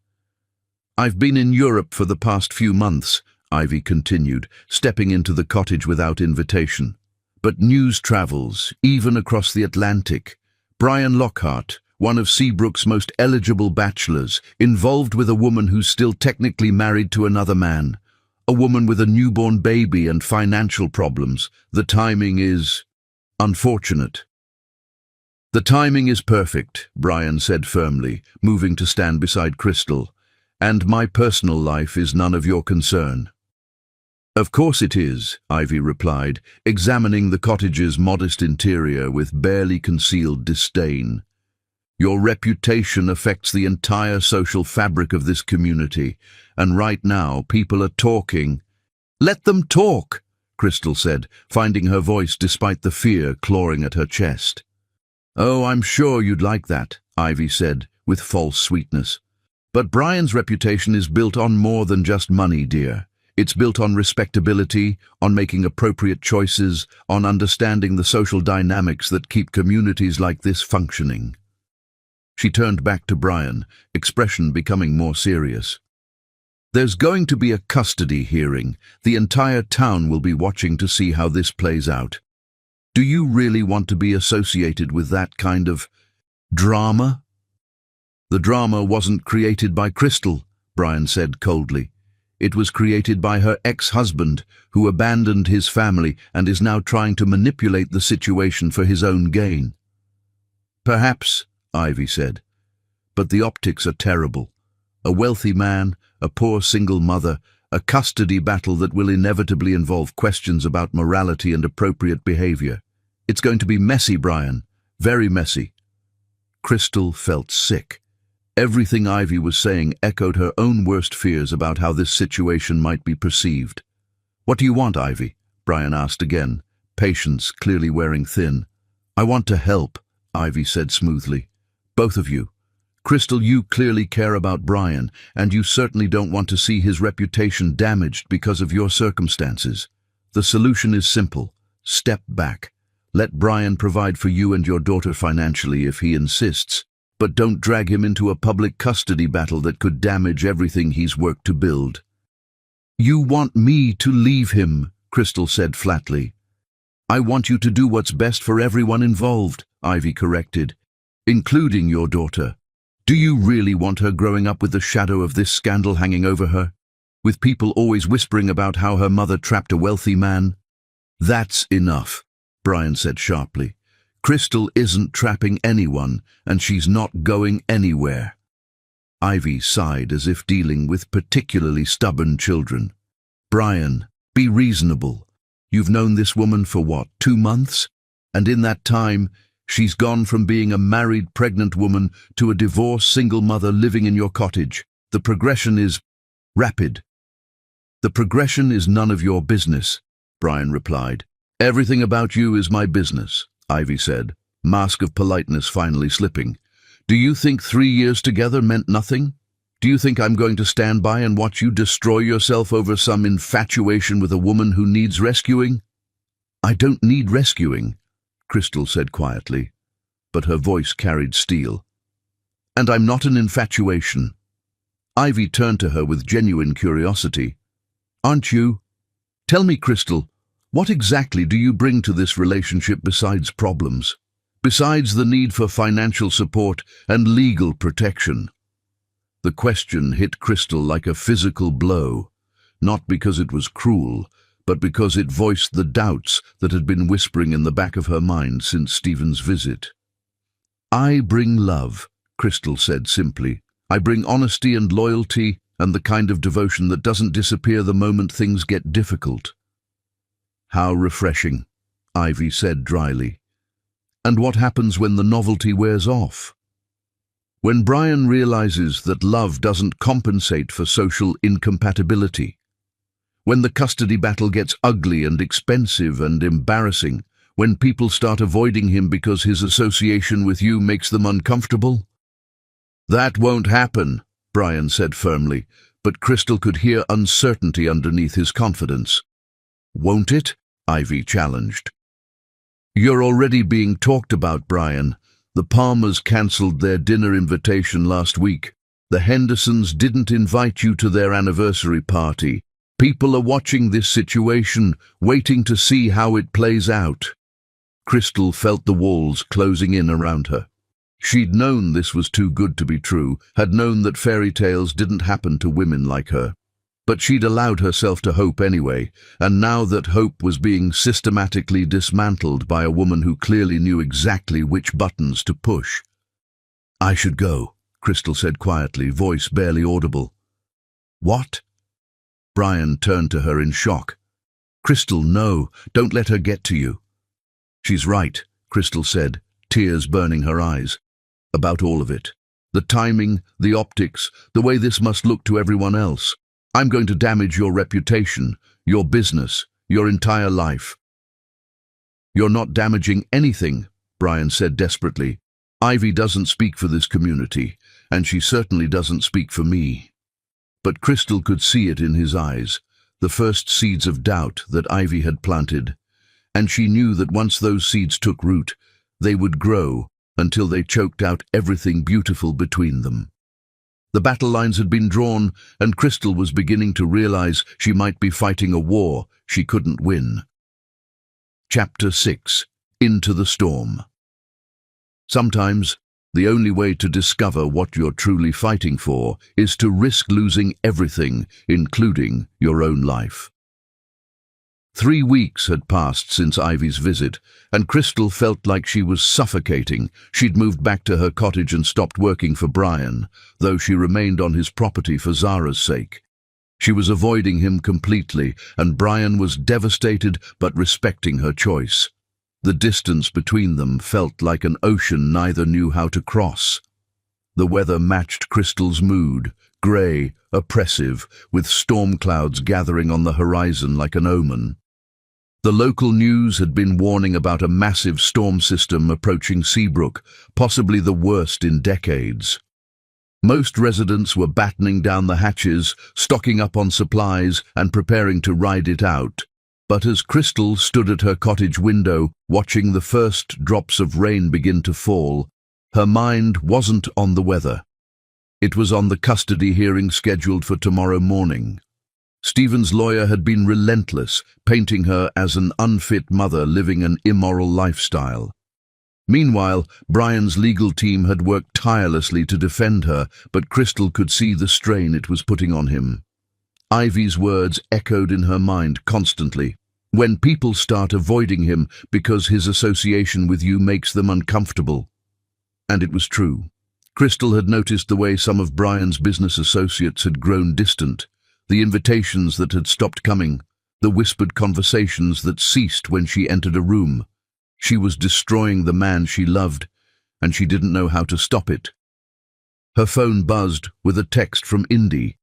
Speaker 1: "I've been in Europe for the past few months," Ivy continued, stepping into the cottage without invitation. "But news travels, even across the Atlantic. Brian Lockhart, one of Seabrook's most eligible bachelors, involved with a woman who's still technically married to another man. A woman with a newborn baby and financial problems. The timing is unfortunate." "The timing is perfect," Brian said firmly, moving to stand beside Crystal. "And my personal life is none of your concern." "Of course it is," Ivy replied, examining the cottage's modest interior with barely concealed disdain. "Your reputation affects the entire social fabric of this community, and right now people are talking." "Let them talk," Crystal said, finding her voice despite the fear clawing at her chest. "Oh, I'm sure you'd like that," Ivy said, with false sweetness. "But Brian's reputation is built on more than just money, dear. It's built on respectability, on making appropriate choices, on understanding the social dynamics that keep communities like this functioning." She turned back to Brian, expression becoming more serious. "There's going to be a custody hearing. The entire town will be watching to see how this plays out. Do you really want to be associated with that kind of drama?" "The drama wasn't created by Crystal," Brian said coldly. "It was created by her ex-husband, who abandoned his family and is now trying to manipulate the situation for his own gain." "Perhaps," Ivy said, "but the optics are terrible. A wealthy man, a poor single mother, a custody battle that will inevitably involve questions about morality and appropriate behavior. It's going to be messy, Brian. Very messy. Crystal felt sick. Everything Ivy was saying echoed her own worst fears about how this situation might be perceived. "What do you want, Ivy?" Brian asked again, patience clearly wearing thin. "I want to help," Ivy said smoothly. "Both of you. Crystal, you clearly care about Brian, and you certainly don't want to see his reputation damaged because of your circumstances. The solution is simple. Step back. Let Brian provide for you and your daughter financially if he insists, but don't drag him into a public custody battle that could damage everything he's worked to build." "You want me to leave him," Crystal said flatly. "I want you to do what's best for everyone involved," Ivy corrected, "including your daughter. Do you really want her growing up with the shadow of this scandal hanging over her? With people always whispering about how her mother trapped a wealthy man?" "That's enough," Brian said sharply. "Crystal isn't trapping anyone, and she's not going anywhere." Ivy sighed as if dealing with particularly stubborn children. "Brian, be reasonable. You've known this woman for what, 2 months? And in that time, she's gone from being a married pregnant woman to a divorced single mother living in your cottage. The progression is rapid." "The progression is none of your business," Brian replied. "Everything about you is my business," Ivy said, mask of politeness finally slipping. "Do you think 3 years together meant nothing? Do you think I'm going to stand by and watch you destroy yourself over some infatuation with a woman who needs rescuing?" "I don't need rescuing," Crystal said quietly, but her voice carried steel. "And I'm not an infatuation." Ivy turned to her with genuine curiosity. "Aren't you? Tell me, Crystal, what exactly do you bring to this relationship besides problems? Besides the need for financial support and legal protection?" The question hit Crystal like a physical blow, not because it was cruel, but because it voiced the doubts that had been whispering in the back of her mind since Stephen's visit. "I bring love," Crystal said simply. "I bring honesty and loyalty and the kind of devotion that doesn't disappear the moment things get difficult." "How refreshing," Ivy said dryly. "And what happens when the novelty wears off?" "When Brian realizes that love doesn't compensate for social incompatibility. When the custody battle gets ugly and expensive and embarrassing. When people start avoiding him because his association with you makes them uncomfortable." "That won't happen," Brian said firmly, but Crystal could hear uncertainty underneath his confidence. "Won't it?" Ivy challenged. "You're already being talked about, Brian. The Palmers cancelled their dinner invitation last week. The Hendersons didn't invite you to their anniversary party. People are watching this situation, waiting to see how it plays out." Crystal felt the walls closing in around her. She'd known this was too good to be true, had known that fairy tales didn't happen to women like her. But she'd allowed herself to hope anyway, and now that hope was being systematically dismantled by a woman who clearly knew exactly which buttons to push. "I should go," Crystal said quietly, voice barely audible. "What?" Brian turned to her in shock. "Crystal, no, don't let her get to you." "She's right," Crystal said, tears burning her eyes. "About all of it. The timing, the optics, the way this must look to everyone else. I'm going to damage your reputation, your business, your entire life." "You're not damaging anything," Brian said desperately. "Ivy doesn't speak for this community, and she certainly doesn't speak for me." But Crystal could see it in his eyes, the first seeds of doubt that Ivy had planted, and she knew that once those seeds took root, they would grow until they choked out everything beautiful between them. The battle lines had been drawn, and Crystal was beginning to realize she might be fighting a war she couldn't win. Chapter 6. Into the Storm. Sometimes, the only way to discover what you're truly fighting for is to risk losing everything, including your own life. 3 weeks had passed since Ivy's visit, and Crystal felt like she was suffocating. She'd moved back to her cottage and stopped working for Brian, though she remained on his property for Zara's sake. She was avoiding him completely, and Brian was devastated but respecting her choice. The distance between them felt like an ocean neither knew how to cross. The weather matched Crystal's mood, grey, oppressive, with storm clouds gathering on the horizon like an omen. The local news had been warning about a massive storm system approaching Seabrook, possibly the worst in decades. Most residents were battening down the hatches, stocking up on supplies and preparing to ride it out. But as Crystal stood at her cottage window, watching the first drops of rain begin to fall, her mind wasn't on the weather. It was on the custody hearing scheduled for tomorrow morning. Stephen's lawyer had been relentless, painting her as an unfit mother living an immoral lifestyle. Meanwhile, Brian's legal team had worked tirelessly to defend her, but Crystal could see the strain it was putting on him. Ivy's words echoed in her mind constantly. When people start avoiding him because his association with you makes them uncomfortable. And it was true. Crystal had noticed the way some of Brian's business associates had grown distant, the invitations that had stopped coming, the whispered conversations that ceased when she entered a room. She was destroying the man she loved, and she didn't know how to stop it. Her phone buzzed with a text from Indy.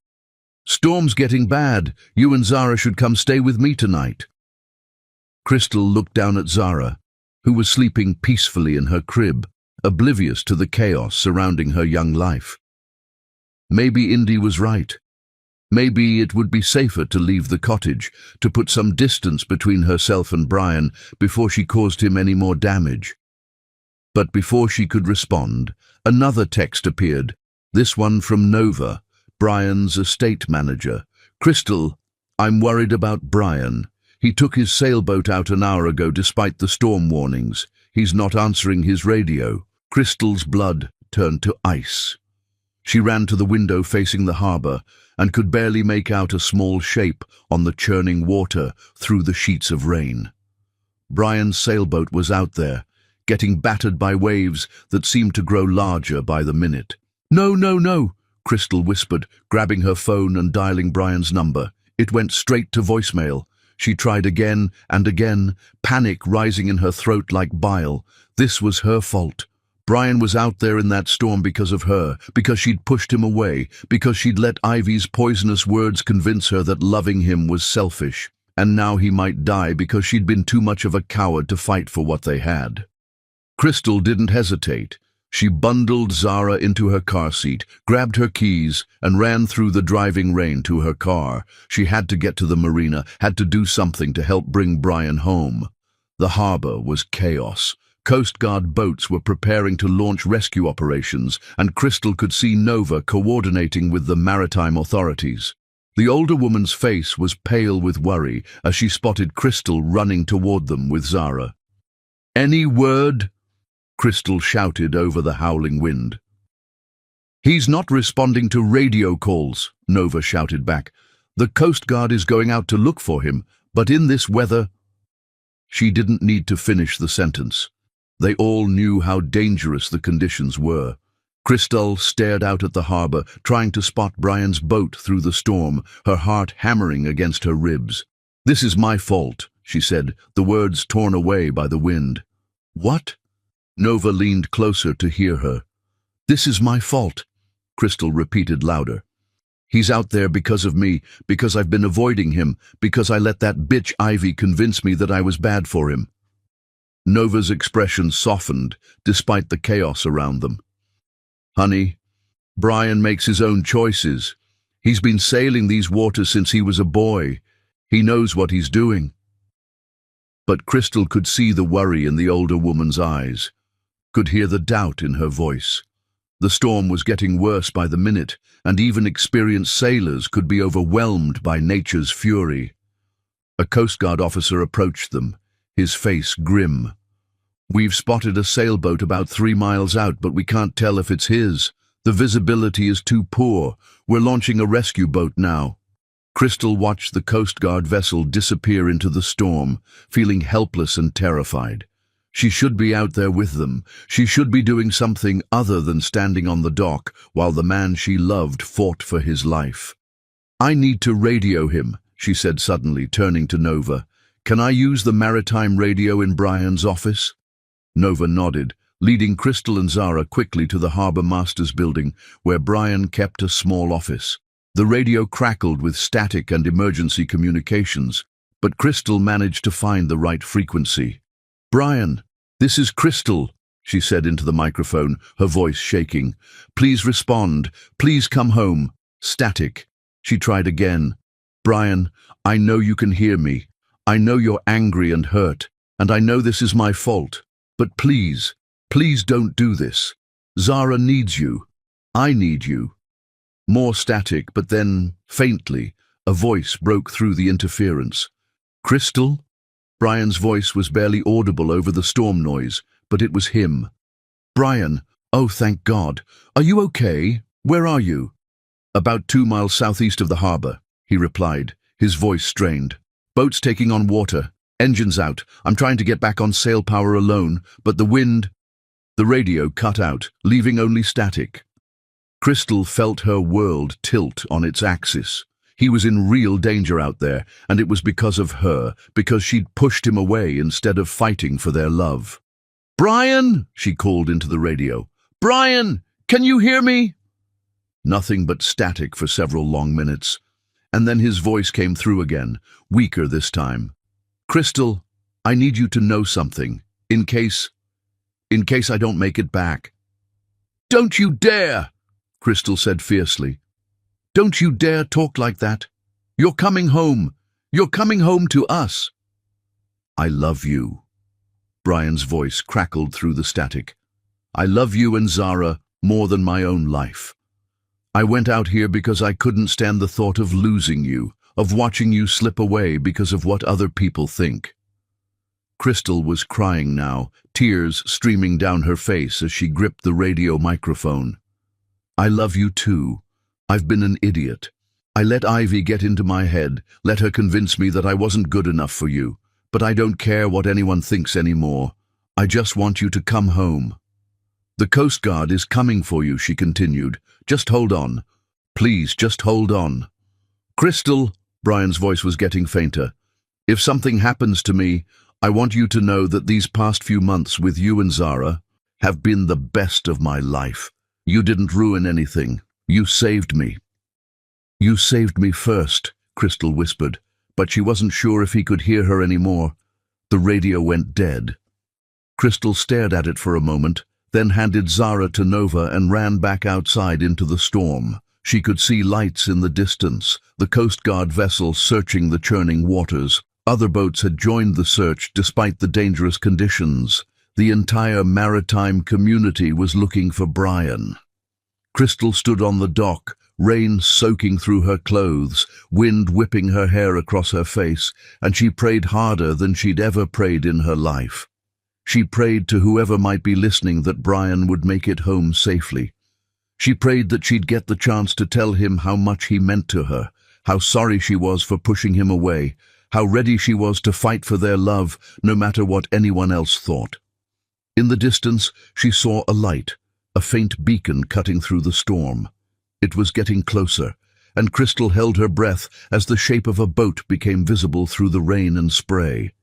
Speaker 1: "Storm's getting bad. You and Zara should come stay with me tonight." Crystal looked down at Zara, who was sleeping peacefully in her crib, oblivious to the chaos surrounding her young life. Maybe Indy was right. Maybe it would be safer to leave the cottage, to put some distance between herself and Brian before she caused him any more damage. But before she could respond, another text appeared, this one from Nova, Brian's estate manager. "Crystal, I'm worried about Brian. He took his sailboat out an hour ago despite the storm warnings. He's not answering his radio." Crystal's blood turned to ice. She ran to the window facing the harbour and could barely make out a small shape on the churning water through the sheets of rain. Brian's sailboat was out there, getting battered by waves that seemed to grow larger by the minute. "No, no, no," Crystal whispered, grabbing her phone and dialing Brian's number. It went straight to voicemail. She tried again and again, panic rising in her throat like bile. This was her fault. Brian was out there in that storm because of her, because she'd pushed him away, because she'd let Ivy's poisonous words convince her that loving him was selfish. And now he might die because she'd been too much of a coward to fight for what they had. Crystal didn't hesitate. She bundled Zara into her car seat, grabbed her keys, and ran through the driving rain to her car. She had to get to the marina, had to do something to help bring Brian home. The harbour was chaos. Coast Guard boats were preparing to launch rescue operations, and Crystal could see Nova coordinating with the maritime authorities. The older woman's face was pale with worry as she spotted Crystal running toward them with Zara. "Any word?" Crystal shouted over the howling wind. "He's not responding to radio calls," Nova shouted back. "The Coast Guard is going out to look for him, but in this weather—" She didn't need to finish the sentence. They all knew how dangerous the conditions were. Crystal stared out at the harbour, trying to spot Brian's boat through the storm, her heart hammering against her ribs. "This is my fault," she said, the words torn away by the wind. "What?" Nova leaned closer to hear her. "This is my fault," Crystal repeated louder. "He's out there because of me, because I've been avoiding him, because I let that bitch Ivy convince me that I was bad for him." Nova's expression softened, despite the chaos around them. "Honey, Brian makes his own choices. He's been sailing these waters since he was a boy. He knows what he's doing." But Crystal could see the worry in the older woman's eyes, could hear the doubt in her voice. The storm was getting worse by the minute, and even experienced sailors could be overwhelmed by nature's fury. A Coast Guard officer approached them, his face grim. "We've spotted a sailboat about 3 miles out, but we can't tell if it's his. The visibility is too poor. We're launching a rescue boat now." Crystal watched the Coast Guard vessel disappear into the storm, feeling helpless and terrified. She should be out there with them. She should be doing something other than standing on the dock while the man she loved fought for his life. I need to radio him, she said suddenly, turning to Nova. Can I use the maritime radio in Brian's office? Nova nodded, leading Crystal and Zara quickly to the harbour master's building, where Brian kept a small office. The radio crackled with static and emergency communications, but Crystal managed to find the right frequency. Brian, this is Crystal, she said into the microphone, her voice shaking. Please respond. Please come home. Static. She tried again. Brian, I know you can hear me. I know you're angry and hurt, and I know this is my fault. But please, please don't do this. Zara needs you. I need you. More static, but then, faintly, a voice broke through the interference. Crystal? Brian's voice was barely audible over the storm noise, but it was him. Brian, oh thank God. Are you okay? Where are you? About 2 miles southeast of the harbour, he replied, his voice strained. Boats taking on water. Engines out. I'm trying to get back on sail power alone, but the wind... The radio cut out, leaving only static. Crystal felt her world tilt on its axis. He was in real danger out there, and it was because of her, because she'd pushed him away instead of fighting for their love. Brian, she called into the radio. Brian, can you hear me? Nothing but static for several long minutes, and then his voice came through again, weaker this time. Crystal, I need you to know something, in case I don't make it back. Don't you dare, Crystal said fiercely. Don't you dare talk like that. You're coming home. You're coming home to us. I love you. Brian's voice crackled through the static. I love you and Zara more than my own life. I went out here because I couldn't stand the thought of losing you, of watching you slip away because of what other people think. Crystal was crying now, tears streaming down her face as she gripped the radio microphone. I love you too. I've been an idiot. I let Ivy get into my head, let her convince me that I wasn't good enough for you, but I don't care what anyone thinks anymore. I just want you to come home. The Coast Guard is coming for you, she continued. Just hold on. Please, just hold on. Crystal, Brian's voice was getting fainter. If something happens to me, I want you to know that these past few months with you and Zara have been the best of my life. You didn't ruin anything. You saved me. You saved me first, Crystal whispered, but she wasn't sure if he could hear her anymore. The radio went dead. Crystal stared at it for a moment, then handed Zara to Nova and ran back outside into the storm. She could see lights in the distance, the Coast Guard vessel searching the churning waters. Other boats had joined the search despite the dangerous conditions. The entire maritime community was looking for Brian. Crystal stood on the dock, rain soaking through her clothes, wind whipping her hair across her face, and she prayed harder than she'd ever prayed in her life. She prayed to whoever might be listening that Brian would make it home safely. She prayed that she'd get the chance to tell him how much he meant to her, how sorry she was for pushing him away, how ready she was to fight for their love no matter what anyone else thought. In the distance, she saw a light, a faint beacon cutting through the storm. It was getting closer, and Crystal held her breath as the shape of a boat became visible through the rain and spray.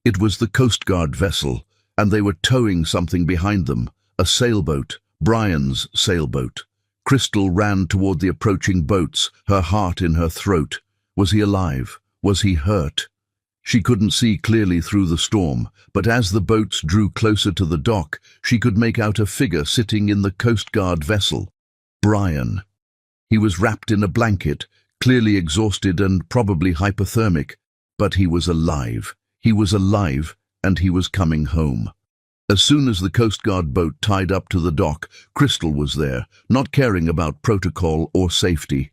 Speaker 1: It was the Coast Guard vessel, and they were towing something behind them, a sailboat, Brian's sailboat. Crystal ran toward the approaching boats, her heart in her throat. Was he alive? Was he hurt? She couldn't see clearly through the storm, but as the boats drew closer to the dock, she could make out a figure sitting in the Coast Guard vessel. Brian. He was wrapped in a blanket, clearly exhausted and probably hypothermic, but he was alive. He was alive, and he was coming home. As soon as the Coast Guard boat tied up to the dock, Crystal was there, not caring about protocol or safety.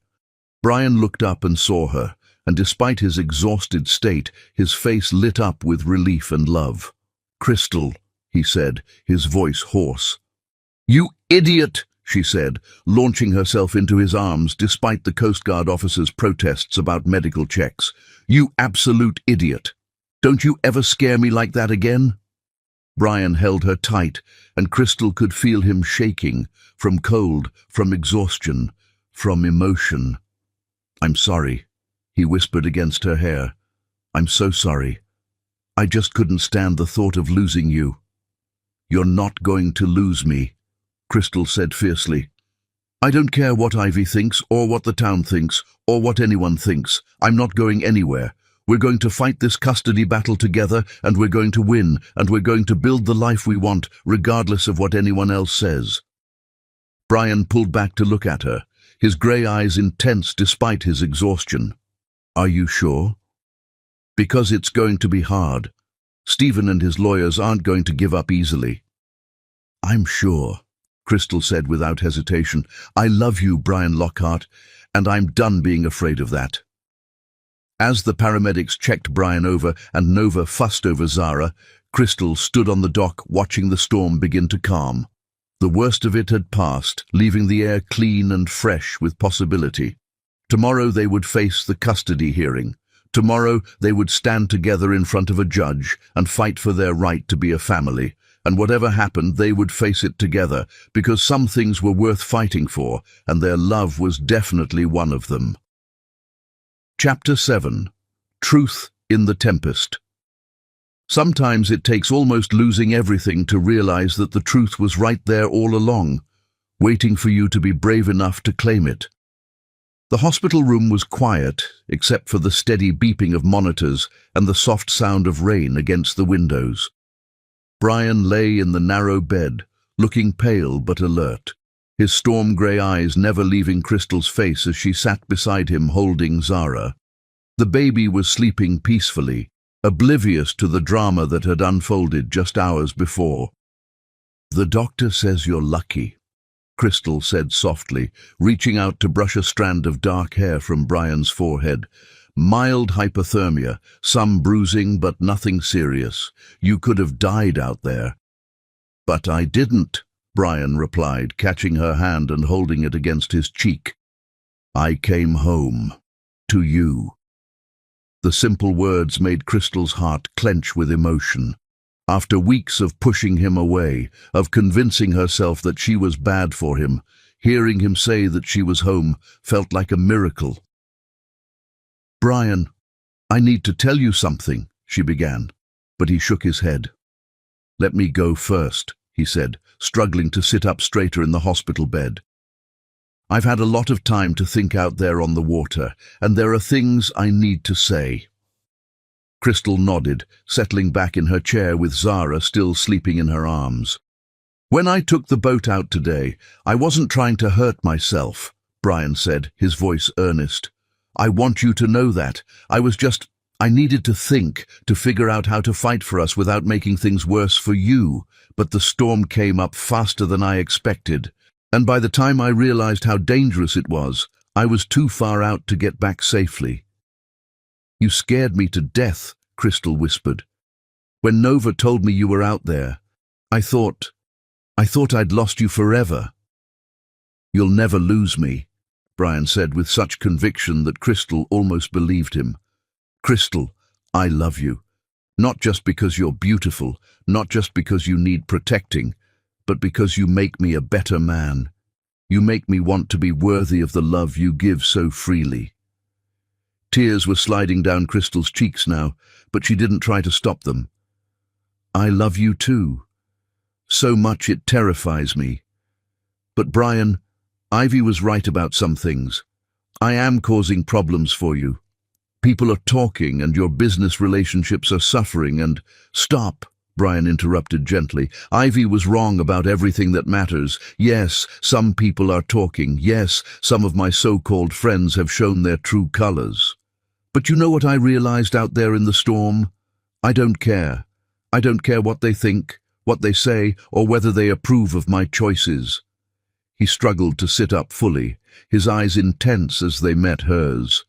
Speaker 1: Brian looked up and saw her, and despite his exhausted state, his face lit up with relief and love. "Crystal," he said, his voice hoarse. "You idiot!" she said, launching herself into his arms despite the Coast Guard officer's protests about medical checks. "You absolute idiot! Don't you ever scare me like that again?" Brian held her tight, and Crystal could feel him shaking, from cold, from exhaustion, from emotion. "I'm sorry," he whispered against her hair. "I'm so sorry. I just couldn't stand the thought of losing you." "You're not going to lose me," Crystal said fiercely. "I don't care what Ivy thinks, or what the town thinks, or what anyone thinks. I'm not going anywhere. We're going to fight this custody battle together, and we're going to win, and we're going to build the life we want, regardless of what anyone else says." Brian pulled back to look at her, his grey eyes intense despite his exhaustion. "Are you sure?" "Because it's going to be hard. Stephen and his lawyers aren't going to give up easily." "I'm sure," Crystal said without hesitation. "I love you, Brian Lockhart, and I'm done being afraid of that." As the paramedics checked Brian over and Nova fussed over Zara, Crystal stood on the dock watching the storm begin to calm. The worst of it had passed, leaving the air clean and fresh with possibility. Tomorrow they would face the custody hearing. Tomorrow they would stand together in front of a judge and fight for their right to be a family. And whatever happened, they would face it together, because some things were worth fighting for, and their love was definitely one of them. Chapter 7. Truth in the Tempest. Sometimes it takes almost losing everything to realize that the truth was right there all along, waiting for you to be brave enough to claim it. The hospital room was quiet, except for the steady beeping of monitors and the soft sound of rain against the windows. Brian lay in the narrow bed, looking pale but alert, his storm-grey eyes never leaving Crystal's face as she sat beside him holding Zara. The baby was sleeping peacefully, oblivious to the drama that had unfolded just hours before. "The doctor says you're lucky," Crystal said softly, reaching out to brush a strand of dark hair from Brian's forehead. "Mild hypothermia, some bruising but nothing serious. You could have died out there." "But I didn't," Brian replied, catching her hand and holding it against his cheek. "I came home. To you." The simple words made Crystal's heart clench with emotion. After weeks of pushing him away, of convincing herself that she was bad for him, hearing him say that she was home felt like a miracle. "Brian, I need to tell you something," she began, but he shook his head. "Let me go first," he said, struggling to sit up straighter in the hospital bed. "I've had a lot of time to think out there on the water, and there are things I need to say." Crystal nodded, settling back in her chair with Zara still sleeping in her arms. "When I took the boat out today, I wasn't trying to hurt myself," Brian said, his voice earnest. "I want you to know that. I needed to think, to figure out how to fight for us without making things worse for you, but the storm came up faster than I expected, and by the time I realized how dangerous it was, I was too far out to get back safely." "You scared me to death," Crystal whispered. "When Nova told me you were out there, I thought I'd lost you forever." "You'll never lose me," Brian said with such conviction that Crystal almost believed him. "Crystal, I love you. Not just because you're beautiful, not just because you need protecting, but because you make me a better man. You make me want to be worthy of the love you give so freely." Tears were sliding down Crystal's cheeks now, but she didn't try to stop them. "I love you too. So much it terrifies me. But Brian, Ivy was right about some things. I am causing problems for you. People are talking and your business relationships are suffering and—" "Stop," Brian interrupted gently. "Ivy was wrong about everything that matters. Yes, some people are talking. Yes, some of my so-called friends have shown their true colors. But you know what I realized out there in the storm? I don't care. I don't care what they think, what they say, or whether they approve of my choices." He struggled to sit up fully, his eyes intense as they met hers.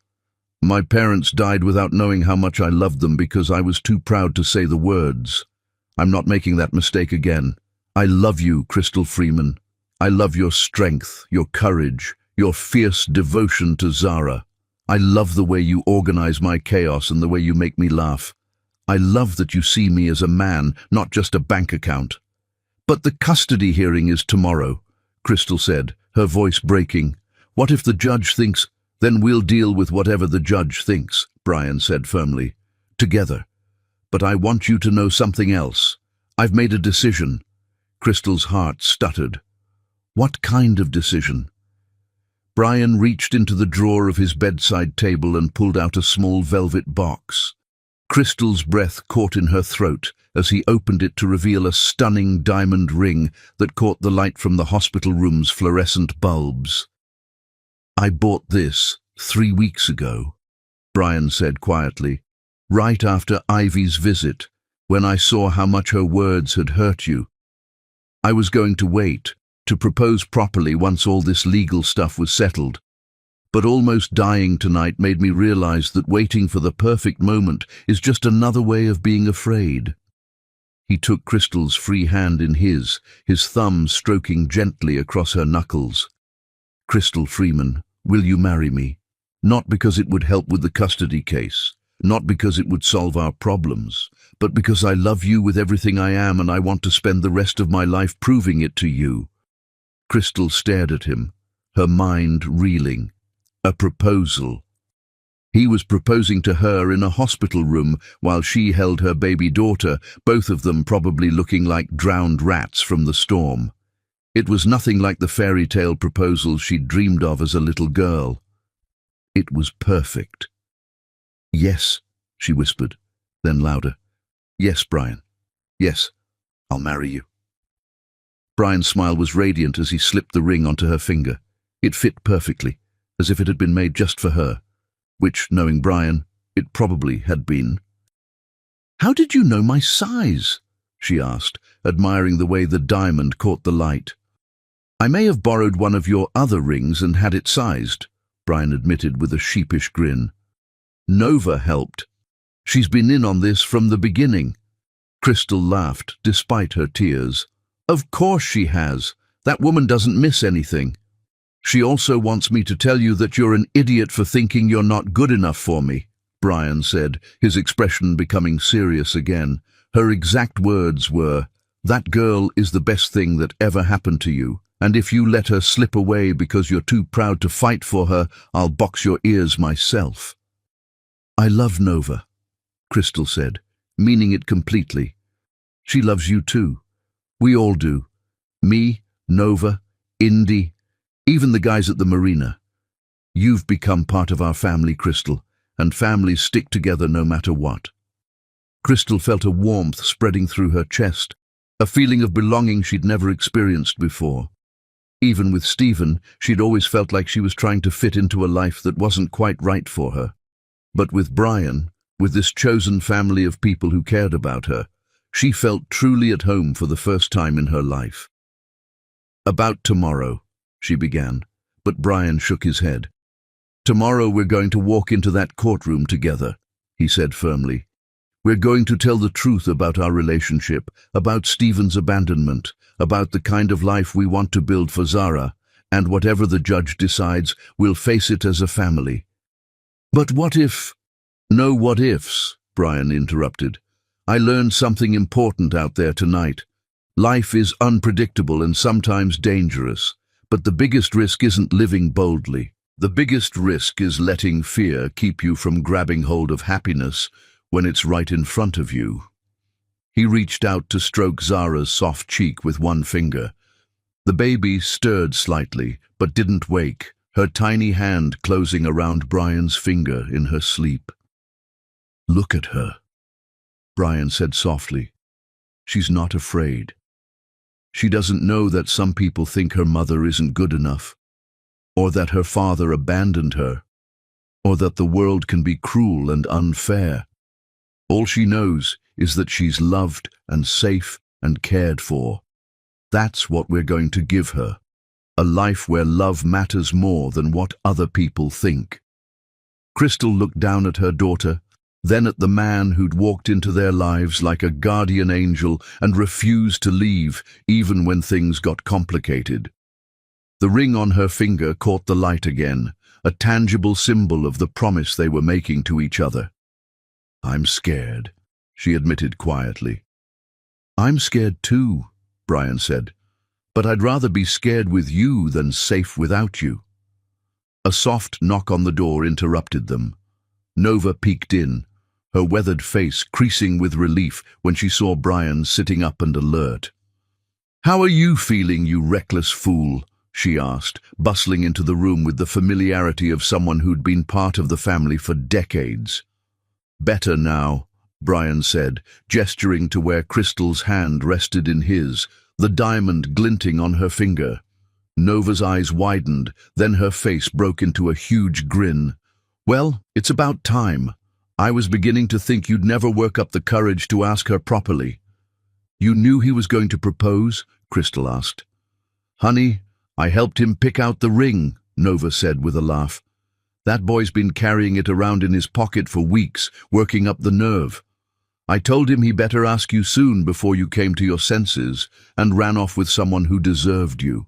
Speaker 1: "My parents died without knowing how much I loved them because I was too proud to say the words. I'm not making that mistake again. I love you, Crystal Freeman. I love your strength, your courage, your fierce devotion to Zara. I love the way you organize my chaos and the way you make me laugh. I love that you see me as a man, not just a bank account." "But the custody hearing is tomorrow," Crystal said, her voice breaking. "What if the judge thinks—" Then we'll deal with whatever the judge thinks, Brian said firmly. Together. But I want you to know something else. I've made a decision. Crystal's heart stuttered. What kind of decision? Brian reached into the drawer of his bedside table and pulled out a small velvet box. Crystal's breath caught in her throat as he opened it to reveal a stunning diamond ring that caught the light from the hospital room's fluorescent bulbs. I bought this 3 weeks ago, Brian said quietly, right after Ivy's visit, when I saw how much her words had hurt you. I was going to wait, to propose properly once all this legal stuff was settled. But almost dying tonight made me realize that waiting for the perfect moment is just another way of being afraid. He took Crystal's free hand in his thumb stroking gently across her knuckles. Crystal Freeman, will you marry me? Not because it would help with the custody case, not because it would solve our problems, but because I love you with everything I am and I want to spend the rest of my life proving it to you. Crystal stared at him, her mind reeling. A proposal. He was proposing to her in a hospital room while she held her baby daughter, both of them probably looking like drowned rats from the storm. It was nothing like the fairy tale proposal she'd dreamed of as a little girl. It was perfect. Yes, she whispered, then louder. Yes, Brian. Yes, I'll marry you. Brian's smile was radiant as he slipped the ring onto her finger. It fit perfectly, as if it had been made just for her, which, knowing Brian, it probably had been. How did you know my size? She asked, admiring the way the diamond caught the light. I may have borrowed one of your other rings and had it sized, Brian admitted with a sheepish grin. Nova helped. She's been in on this from the beginning. Crystal laughed, despite her tears. Of course she has. That woman doesn't miss anything. She also wants me to tell you that you're an idiot for thinking you're not good enough for me, Brian said, his expression becoming serious again. Her exact words were, that girl is the best thing that ever happened to you, and if you let her slip away because you're too proud to fight for her, I'll box your ears myself. I love Nova, Crystal said, meaning it completely. She loves you too. We all do. Me, Nova, Indy, even the guys at the marina. You've become part of our family, Crystal, and families stick together no matter what. Crystal felt a warmth spreading through her chest, a feeling of belonging she'd never experienced before. Even with Stephen, she'd always felt like she was trying to fit into a life that wasn't quite right for her. But with Brian, with this chosen family of people who cared about her, she felt truly at home for the first time in her life. About tomorrow, she began, but Brian shook his head. Tomorrow we're going to walk into that courtroom together, he said firmly. We're going to tell the truth about our relationship, about Stephen's abandonment, about the kind of life we want to build for Zara, and whatever the judge decides, we'll face it as a family. But what if... No what ifs, Brian interrupted. I learned something important out there tonight. Life is unpredictable and sometimes dangerous, but the biggest risk isn't living boldly. The biggest risk is letting fear keep you from grabbing hold of happiness when it's right in front of you. He reached out to stroke Zara's soft cheek with one finger. The baby stirred slightly, but didn't wake, her tiny hand closing around Brian's finger in her sleep. Look at her, Brian said softly. She's not afraid. She doesn't know that some people think her mother isn't good enough, or that her father abandoned her, or that the world can be cruel and unfair. All she knows is that she's loved and safe and cared for. That's what we're going to give her, a life where love matters more than what other people think. Crystal looked down at her daughter, then at the man who'd walked into their lives like a guardian angel and refused to leave even when things got complicated. The ring on her finger caught the light again, a tangible symbol of the promise they were making to each other. I'm scared, she admitted quietly. I'm scared too, Brian said, but I'd rather be scared with you than safe without you. A soft knock on the door interrupted them. Nova peeked in, her weathered face creasing with relief when she saw Brian sitting up and alert. "How are you feeling, you reckless fool?" she asked, bustling into the room with the familiarity of someone who'd been part of the family for decades. "Better now," Brian said, gesturing to where Crystal's hand rested in his, the diamond glinting on her finger. Nova's eyes widened, then her face broke into a huge grin. "Well, it's about time. I was beginning to think you'd never work up the courage to ask her properly." "You knew he was going to propose?" Crystal asked. "Honey, I helped him pick out the ring," Nova said with a laugh. "That boy's been carrying it around in his pocket for weeks, working up the nerve. I told him he better ask you soon before you came to your senses, and ran off with someone who deserved you."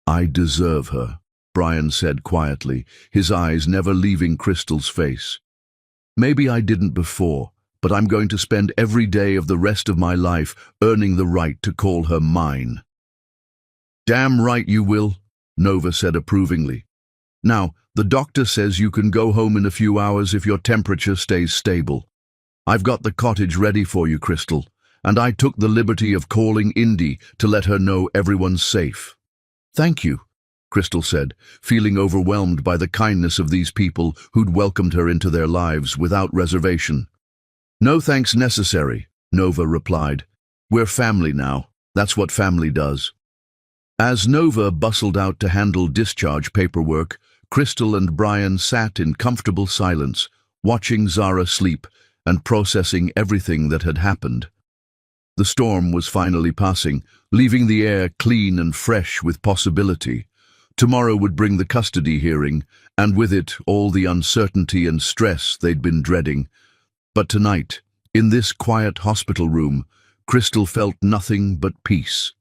Speaker 1: "I deserve her," Brian said quietly, his eyes never leaving Crystal's face. "Maybe I didn't before, but I'm going to spend every day of the rest of my life earning the right to call her mine." "Damn right you will," Nova said approvingly. "Now, the doctor says you can go home in a few hours if your temperature stays stable. I've got the cottage ready for you, Crystal, and I took the liberty of calling Indy to let her know everyone's safe." "Thank you," Crystal said, feeling overwhelmed by the kindness of these people who'd welcomed her into their lives without reservation. "No thanks necessary," Nova replied. "We're family now. That's what family does." As Nova bustled out to handle discharge paperwork, Crystal and Brian sat in comfortable silence, watching Zara sleep and processing everything that had happened. The storm was finally passing, leaving the air clean and fresh with possibility. Tomorrow would bring the custody hearing, and with it all the uncertainty and stress they'd been dreading. But tonight, in this quiet hospital room, Crystal felt nothing but peace.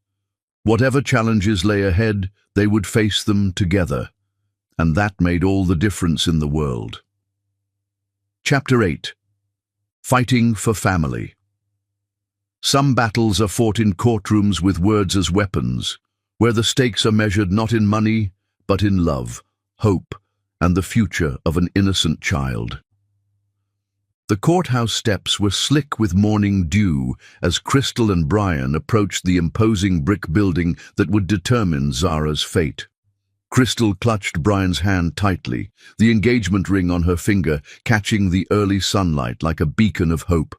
Speaker 1: Whatever challenges lay ahead, they would face them together, and that made all the difference in the world. Chapter 8. Fighting for Family. Some battles are fought in courtrooms with words as weapons, where the stakes are measured not in money, but in love, hope, and the future of an innocent child. The courthouse steps were slick with morning dew as Crystal and Brian approached the imposing brick building that would determine Zara's fate. Crystal clutched Brian's hand tightly, the engagement ring on her finger catching the early sunlight like a beacon of hope.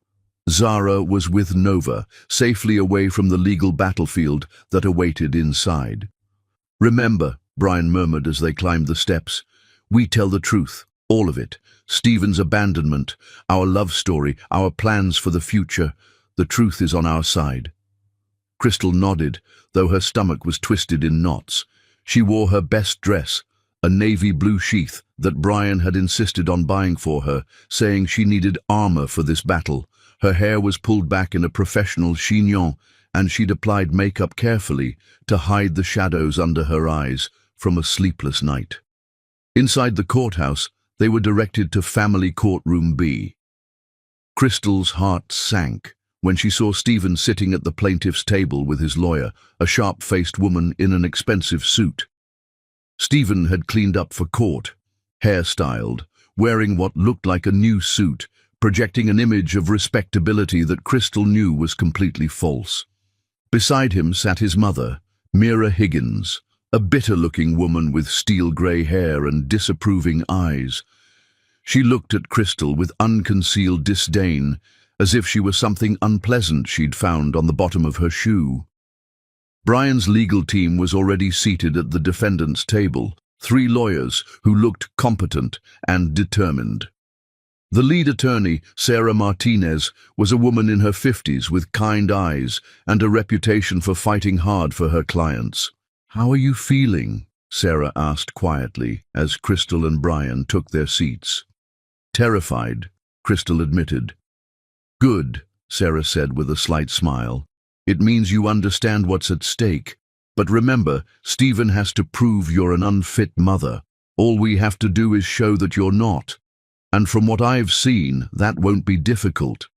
Speaker 1: Zara was with Nova, safely away from the legal battlefield that awaited inside. "Remember," Brian murmured as they climbed the steps, "we tell the truth, all of it. Stephen's abandonment, our love story, our plans for the future. The truth is on our side." Crystal nodded, though her stomach was twisted in knots. She wore her best dress, a navy blue sheath that Brian had insisted on buying for her, saying she needed armor for this battle. Her hair was pulled back in a professional chignon, and she'd applied makeup carefully to hide the shadows under her eyes from a sleepless night. Inside the courthouse, they were directed to Family Courtroom B. Crystal's heart sank when she saw Stephen sitting at the plaintiff's table with his lawyer, a sharp-faced woman in an expensive suit. Stephen had cleaned up for court, hair-styled, wearing what looked like a new suit, projecting an image of respectability that Crystal knew was completely false. Beside him sat his mother, Mira Higgins, a bitter-looking woman with steel-grey hair and disapproving eyes. She looked at Crystal with unconcealed disdain, as if she were something unpleasant she'd found on the bottom of her shoe. Brian's legal team was already seated at the defendant's table, 3 lawyers who looked competent and determined. The lead attorney, Sarah Martinez, was a woman in her 50s with kind eyes and a reputation for fighting hard for her clients. "How are you feeling?" Sarah asked quietly as Crystal and Brian took their seats. "Terrified," Crystal admitted. "Good," Sarah said with a slight smile. "It means you understand what's at stake. But remember, Stephen has to prove you're an unfit mother. All we have to do is show that you're not. And from what I've seen, that won't be difficult."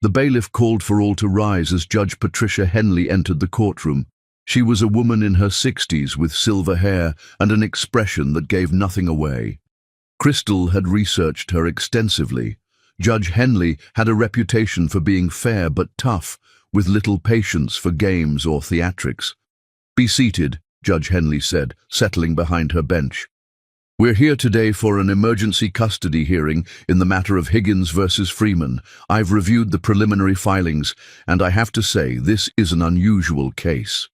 Speaker 1: The bailiff called for all to rise as Judge Patricia Henley entered the courtroom. She was a woman in her 60s with silver hair and an expression that gave nothing away. Crystal had researched her extensively. Judge Henley had a reputation for being fair but tough, with little patience for games or theatrics. "Be seated," Judge Henley said, settling behind her bench. "We're here today for an emergency custody hearing in the matter of Higgins versus Freeman. I've reviewed the preliminary filings, and I have to say this is an unusual case."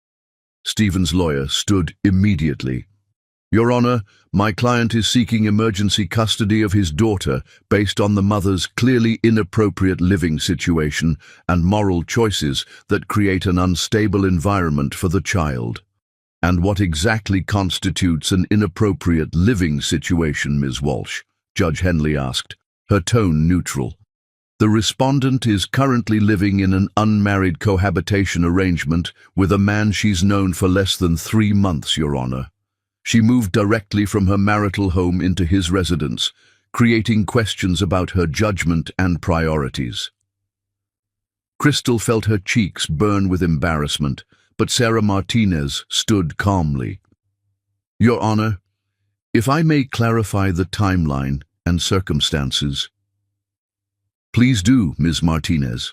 Speaker 1: Stephen's lawyer stood immediately. "Your Honor, my client is seeking emergency custody of his daughter based on the mother's clearly inappropriate living situation and moral choices that create an unstable environment for the child." "And what exactly constitutes an inappropriate living situation, Ms. Walsh?" Judge Henley asked, her tone neutral. "The respondent is currently living in an unmarried cohabitation arrangement with a man she's known for less than 3 months, Your Honor. She moved directly from her marital home into his residence, creating questions about her judgment and priorities." Crystal felt her cheeks burn with embarrassment, but Sarah Martinez stood calmly. "Your Honor, if I may clarify the timeline and circumstances." "Please do, Ms. Martinez."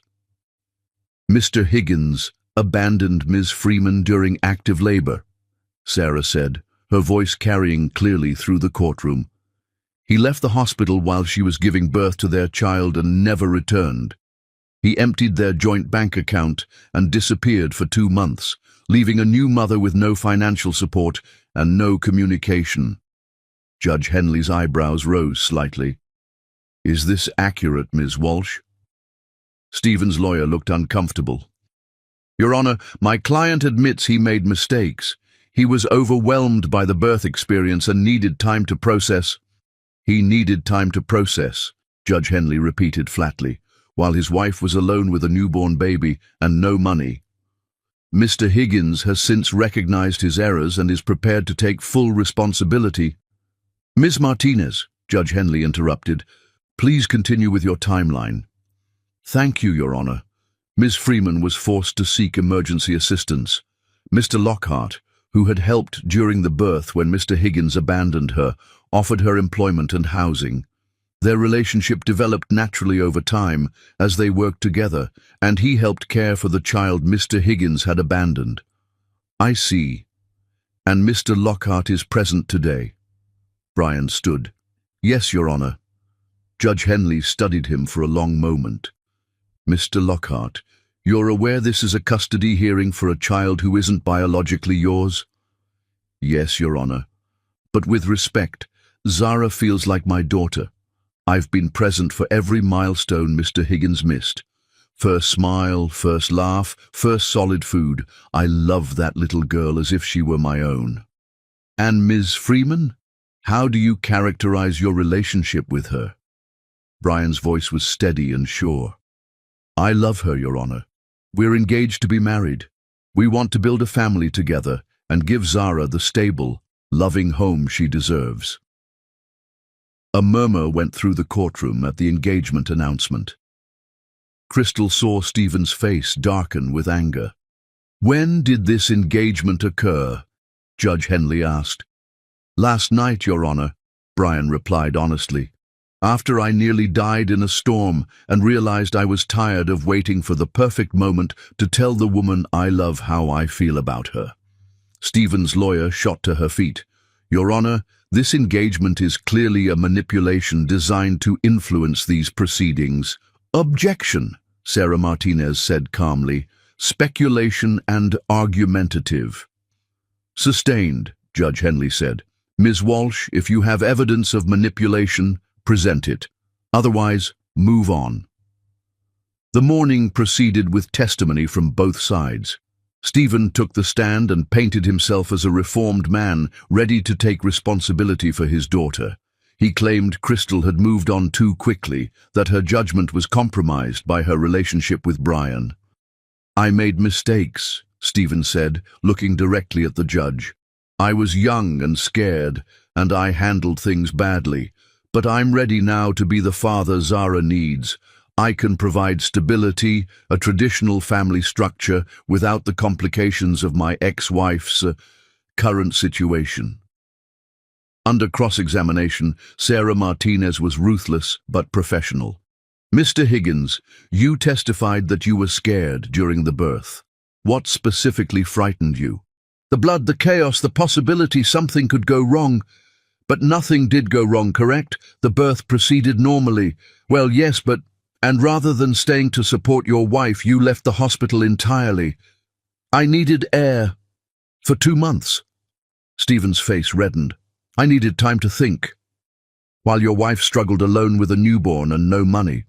Speaker 1: "Mr. Higgins abandoned Ms. Freeman during active labor," Sarah said, her voice carrying clearly through the courtroom. "He left the hospital while she was giving birth to their child and never returned. He emptied their joint bank account and disappeared for 2 months, leaving a new mother with no financial support and no communication." Judge Henley's eyebrows rose slightly. "Is this accurate, Ms. Walsh?" Stephen's lawyer looked uncomfortable. "Your Honor, my client admits he made mistakes. He was overwhelmed by the birth experience and needed time to process." "He needed time to process," Judge Henley repeated flatly, while his wife was alone with a newborn baby and no money. "Mr. Higgins has since recognized his errors and is prepared to take full responsibility." "Ms. Martinez," Judge Henley interrupted, "please continue with your timeline." "Thank you, Your Honor. Ms. Freeman was forced to seek emergency assistance. Mr. Lockhart, who had helped during the birth when Mr. Higgins abandoned her, offered her employment and housing. Their relationship developed naturally over time as they worked together, and he helped care for the child Mr. Higgins had abandoned." "I see. And Mr. Lockhart is present today?" Brian stood. "Yes, Your Honor." Judge Henley studied him for a long moment. "Mr. Lockhart, you're aware this is a custody hearing for a child who isn't biologically yours?" "Yes, Your Honor. But with respect, Zara feels like my daughter. I've been present for every milestone Mr. Higgins missed. First smile, first laugh, first solid food. I love that little girl as if she were my own." "And Ms. Freeman? How do you characterize your relationship with her?" Brian's voice was steady and sure. "I love her, Your Honor. We're engaged to be married. We want to build a family together and give Zara the stable, loving home she deserves." A murmur went through the courtroom at the engagement announcement. Crystal saw Stephen's face darken with anger. "When did this engagement occur?" Judge Henley asked. "Last night, Your Honor," Brian replied honestly, "after I nearly died in a storm and realized I was tired of waiting for the perfect moment to tell the woman I love how I feel about her." Stephen's lawyer shot to her feet. "Your Honor, this engagement is clearly a manipulation designed to influence these proceedings." "Objection," Sarah Martinez said calmly. "Speculation and argumentative." "Sustained," Judge Henley said. "Ms. Walsh, if you have evidence of manipulation, present it. Otherwise, move on." The morning proceeded with testimony from both sides. Stephen took the stand and painted himself as a reformed man, ready to take responsibility for his daughter. He claimed Crystal had moved on too quickly, that her judgment was compromised by her relationship with Brian. "I made mistakes," Stephen said, looking directly at the judge. "I was young and scared, and I handled things badly. But I'm ready now to be the father Zara needs. I can provide stability, a traditional family structure, without the complications of my ex-wife's current situation. Under cross-examination, Sarah Martinez was ruthless but professional. Mr. Higgins, you testified that you were scared during the birth. What specifically frightened you? The blood, the chaos, the possibility something could go wrong. But nothing did go wrong, correct? The birth proceeded normally. Well, yes, but... And rather than staying to support your wife, you left the hospital entirely. I needed air. For 2 months. Stephen's face reddened. I needed time to think. While your wife struggled alone with a newborn and no money.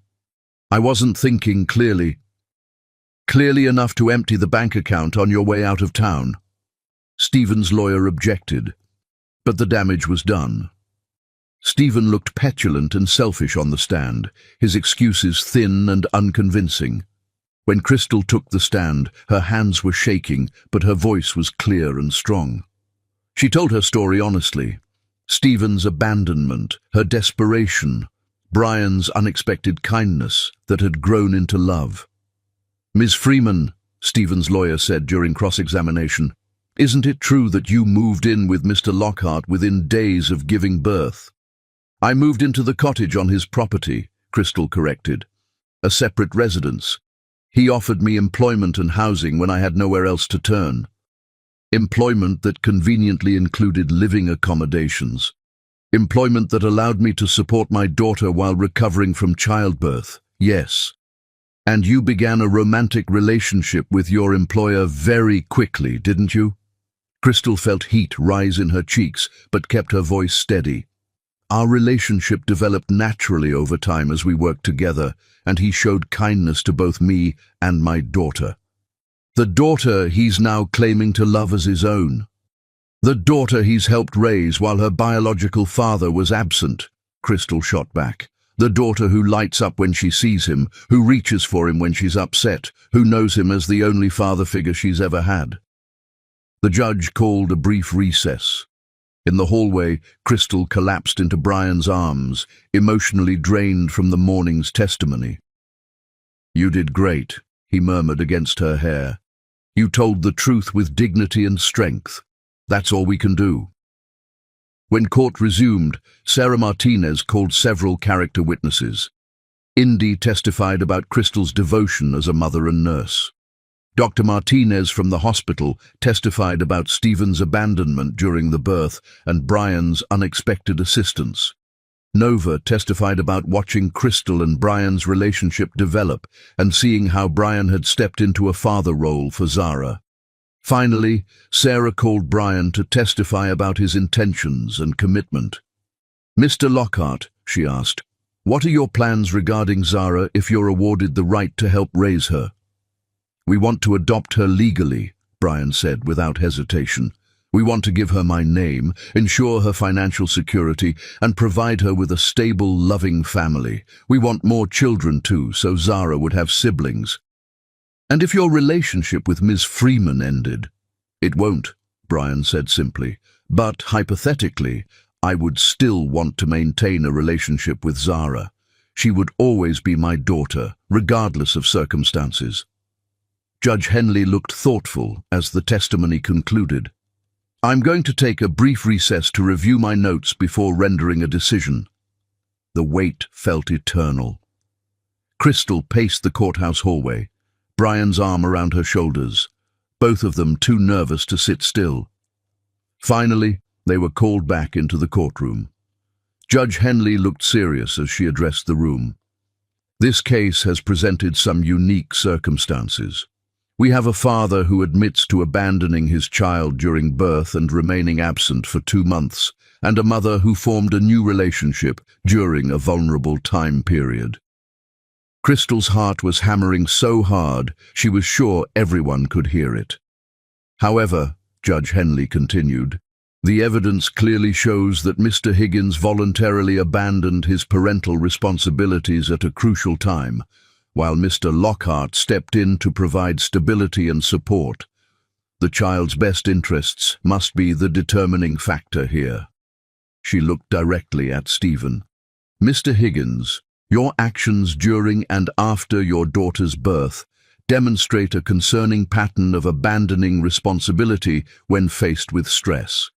Speaker 1: I wasn't thinking clearly. Clearly enough to empty the bank account on your way out of town. Stephen's lawyer objected. But the damage was done. Stephen looked petulant and selfish on the stand, his excuses thin and unconvincing. When Crystal took the stand, her hands were shaking, but her voice was clear and strong. She told her story honestly. Stephen's abandonment, her desperation, Brian's unexpected kindness that had grown into love. Ms. Freeman, Stephen's lawyer said during cross-examination, isn't it true that you moved in with Mr. Lockhart within days of giving birth? I moved into the cottage on his property, Crystal corrected. A separate residence. He offered me employment and housing when I had nowhere else to turn. Employment that conveniently included living accommodations. Employment that allowed me to support my daughter while recovering from childbirth, yes. And you began a romantic relationship with your employer very quickly, didn't you? Crystal felt heat rise in her cheeks, but kept her voice steady. Our relationship developed naturally over time as we worked together, and he showed kindness to both me and my daughter. The daughter he's now claiming to love as his own. The daughter he's helped raise while her biological father was absent, Crystal shot back. The daughter who lights up when she sees him, who reaches for him when she's upset, who knows him as the only father figure she's ever had. The judge called a brief recess. In the hallway, Crystal collapsed into Brian's arms, emotionally drained from the morning's testimony. You did great, he murmured against her hair. You told the truth with dignity and strength. That's all we can do. When court resumed, Sarah Martinez called several character witnesses. Indy testified about Crystal's devotion as a mother and nurse. Dr. Martinez from the hospital testified about Stephen's abandonment during the birth and Brian's unexpected assistance. Nova testified about watching Crystal and Brian's relationship develop and seeing how Brian had stepped into a father role for Zara. Finally, Sarah called Brian to testify about his intentions and commitment. Mr. Lockhart, she asked, what are your plans regarding Zara if you're awarded the right to help raise her? We want to adopt her legally, Brian said without hesitation. We want to give her my name, ensure her financial security, and provide her with a stable, loving family. We want more children too, so Zara would have siblings. And if your relationship with Ms. Freeman ended? It won't, Brian said simply. But, hypothetically, I would still want to maintain a relationship with Zara. She would always be my daughter, regardless of circumstances. Judge Henley looked thoughtful as the testimony concluded. I'm going to take a brief recess to review my notes before rendering a decision. The wait felt eternal. Crystal paced the courthouse hallway, Brian's arm around her shoulders, both of them too nervous to sit still. Finally, they were called back into the courtroom. Judge Henley looked serious as she addressed the room. This case has presented some unique circumstances. We have a father who admits to abandoning his child during birth and remaining absent for 2 months, and a mother who formed a new relationship during a vulnerable time period. Crystal's heart was hammering so hard she was sure everyone could hear it. However, Judge Henley continued, the evidence clearly shows that Mr. Higgins voluntarily abandoned his parental responsibilities at a crucial time, while Mr. Lockhart stepped in to provide stability and support. The child's best interests must be the determining factor here. She looked directly at Stephen. Mr. Higgins, Your actions during and after your daughter's birth demonstrate a concerning pattern of abandoning responsibility when faced with stress.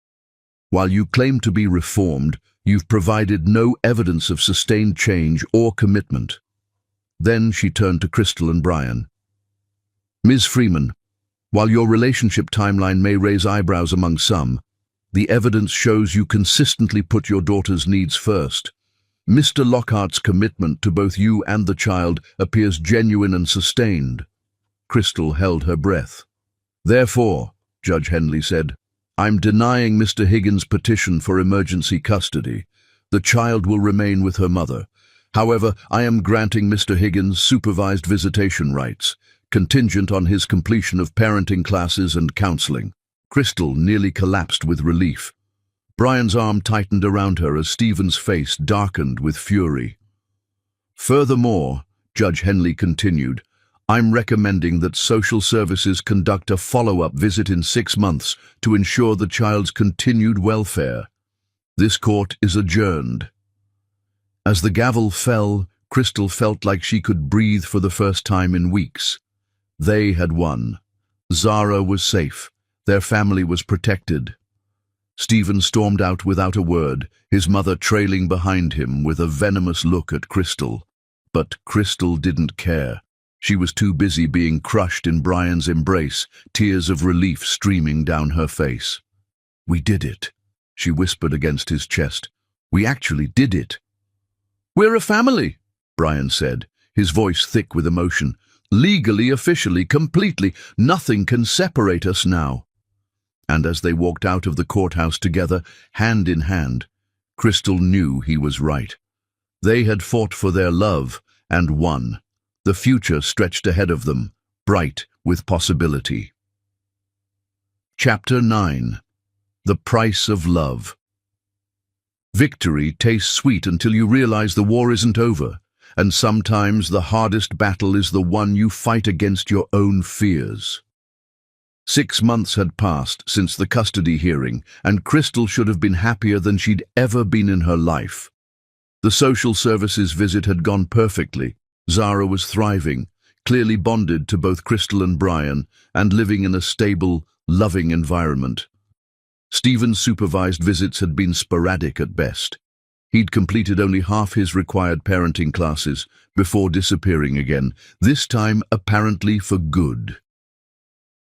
Speaker 1: While you claim to be reformed, you've provided no evidence of sustained change or commitment. Then she turned to Crystal and Brian. Ms. Freeman, while your relationship timeline may raise eyebrows among some, the evidence shows you consistently put your daughter's needs first. Mr. Lockhart's commitment to both you and the child appears genuine and sustained. Crystal held her breath. Therefore, Judge Henley said, I'm denying Mr. Higgins' petition for emergency custody. The child will remain with her mother. However, I am granting Mr. Higgins supervised visitation rights, contingent on his completion of parenting classes and counseling. Crystal nearly collapsed with relief. Brian's arm tightened around her as Stephen's face darkened with fury. Furthermore, Judge Henley continued, I'm recommending that social services conduct a follow-up visit in 6 months to ensure the child's continued welfare. This court is adjourned. As the gavel fell, Crystal felt like she could breathe for the first time in weeks. They had won. Zara was safe. Their family was protected. Stephen stormed out without a word, his mother trailing behind him with a venomous look at Crystal. But Crystal didn't care. She was too busy being crushed in Brian's embrace, tears of relief streaming down her face. We did it, she whispered against his chest. We actually did it. We're a family, Brian said, his voice thick with emotion. Legally, officially, completely, nothing can separate us now. And as they walked out of the courthouse together, hand in hand, Crystal knew he was right. They had fought for their love and won. The future stretched ahead of them, bright with possibility. Chapter 9. The Price of Love. Victory tastes sweet until you realize the war isn't over, and sometimes the hardest battle is the one you fight against your own fears. 6 months had passed since the custody hearing, and Crystal should have been happier than she'd ever been in her life. The social services visit had gone perfectly. Zara was thriving, clearly bonded to both Crystal and Brian, and living in a stable, loving environment. Stephen's supervised visits had been sporadic at best. He'd completed only half his required parenting classes before disappearing again, this time apparently for good.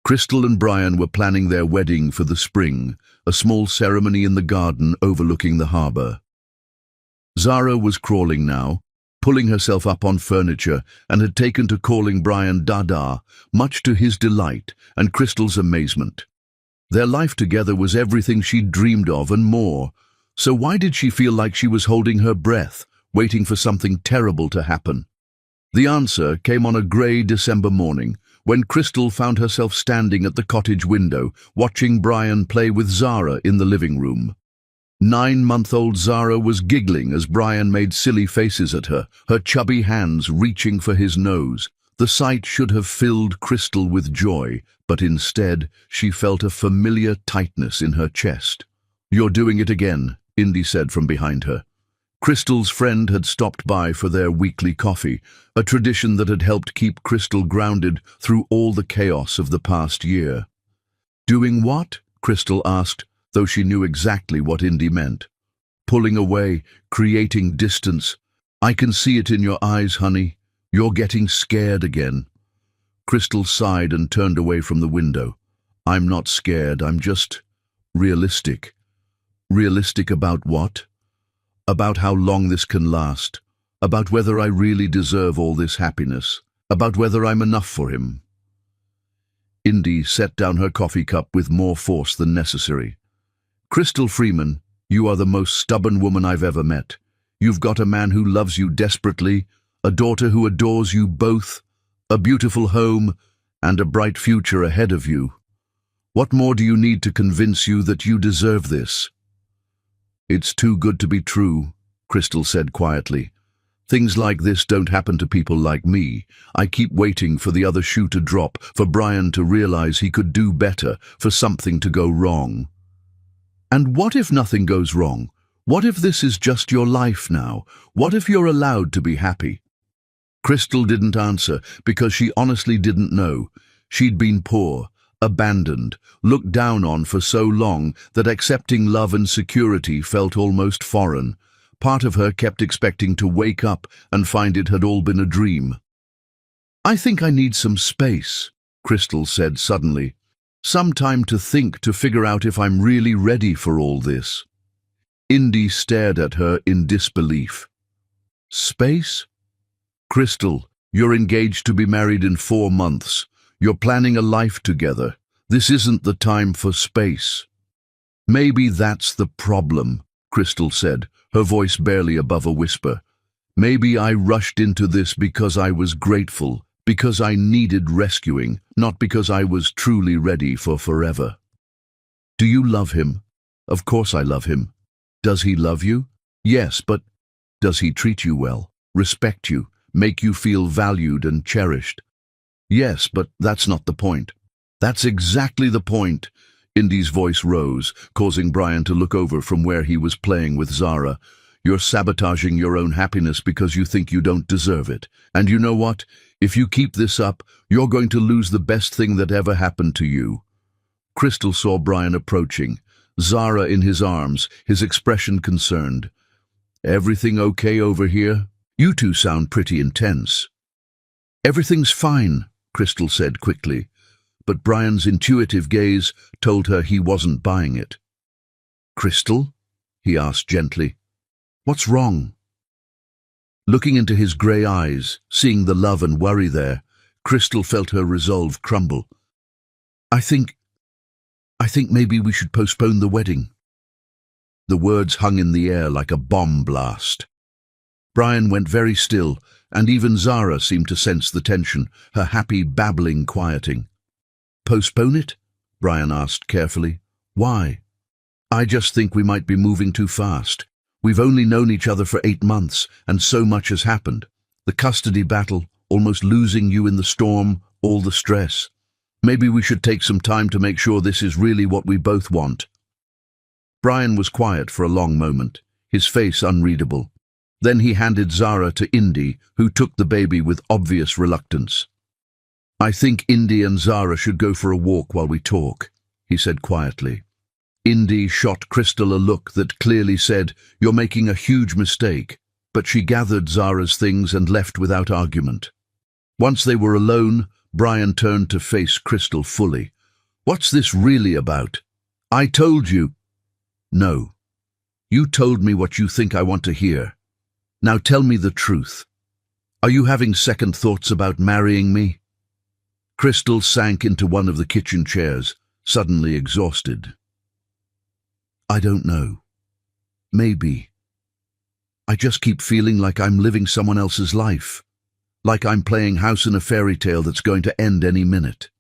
Speaker 1: Crystal and Brian were planning their wedding for the spring, a small ceremony in the garden overlooking the harbour. Zara was crawling now, pulling herself up on furniture, and had taken to calling Brian Dada, much to his delight and Crystal's amazement. Their life together was everything she'd dreamed of and more, so why did she feel like she was holding her breath, waiting for something terrible to happen? The answer came on a grey December morning, when Crystal found herself standing at the cottage window, watching Brian play with Zara in the living room. 9-month-old Zara was giggling as Brian made silly faces at her, her chubby hands reaching for his nose. The sight should have filled Crystal with joy, but instead she felt a familiar tightness in her chest. You're doing it again, Indy said from behind her. Crystal's friend had stopped by for their weekly coffee, a tradition that had helped keep Crystal grounded through all the chaos of the past year. Doing what? Crystal asked, though she knew exactly what Indy meant. Pulling away, creating distance. I can see it in your eyes, honey. You're getting scared again. Crystal sighed and turned away from the window. I'm not scared, I'm just realistic. Realistic about what? About how long this can last. About whether I really deserve all this happiness. About whether I'm enough for him. Indy set down her coffee cup with more force than necessary. Crystal Freeman, you are the most stubborn woman I've ever met. You've got a man who loves you desperately, a daughter who adores you both, a beautiful home, and a bright future ahead of you. What more do you need to convince you that you deserve this? It's too good to be true, Crystal said quietly. Things like this don't happen to people like me. I keep waiting for the other shoe to drop, for Brian to realize he could do better, for something to go wrong. And what if nothing goes wrong? What if this is just your life now? What if you're allowed to be happy? Crystal didn't answer because she honestly didn't know. She'd been poor, abandoned, looked down on for so long that accepting love and security felt almost foreign. Part of her kept expecting to wake up and find it had all been a dream. "I think I need some space," Crystal said suddenly. "Some time to think, to figure out if I'm really ready for all this." Indy stared at her in disbelief. "Space? Crystal, you're engaged to be married in 4 months. You're planning a life together. This isn't the time for space." "Maybe that's the problem," Crystal said, her voice barely above a whisper. "Maybe I rushed into this because I was grateful, because I needed rescuing, not because I was truly ready for forever." "Do you love him?" "Of course I love him." "Does he love you?" "Yes, but does he treat you well, respect you, make you feel valued and cherished?" "Yes, but that's not the point." "That's exactly the point." Indy's voice rose, causing Brian to look over from where he was playing with Zara. "You're sabotaging your own happiness because you think you don't deserve it. And you know what? If you keep this up, you're going to lose the best thing that ever happened to you." Crystal saw Brian approaching, Zara in his arms, his expression concerned. "Everything okay over here? You two sound pretty intense." "Everything's fine," Crystal said quickly, but Brian's intuitive gaze told her he wasn't buying it. "Crystal?" he asked gently. "What's wrong?" Looking into his grey eyes, seeing the love and worry there, Crystal felt her resolve crumble. I think maybe we should postpone the wedding." The words hung in the air like a bomb blast. Brian went very still, and even Zara seemed to sense the tension, her happy babbling quieting. "Postpone it?" Brian asked carefully. "Why?" "I just think we might be moving too fast. We've only known each other for 8 months, and so much has happened. The custody battle, almost losing you in the storm, all the stress. Maybe we should take some time to make sure this is really what we both want." Brian was quiet for a long moment, his face unreadable. Then he handed Zara to Indy, who took the baby with obvious reluctance. "I think Indy and Zara should go for a walk while we talk," he said quietly. Indy shot Crystal a look that clearly said, "You're making a huge mistake," but she gathered Zara's things and left without argument. Once they were alone, Brian turned to face Crystal fully. "What's this really about?" "I told you." "No. You told me what you think I want to hear. Now tell me the truth. Are you having second thoughts about marrying me?" Crystal sank into one of the kitchen chairs, suddenly exhausted. "I don't know. Maybe. I just keep feeling like I'm living someone else's life. Like I'm playing house in a fairy tale that's going to end any minute."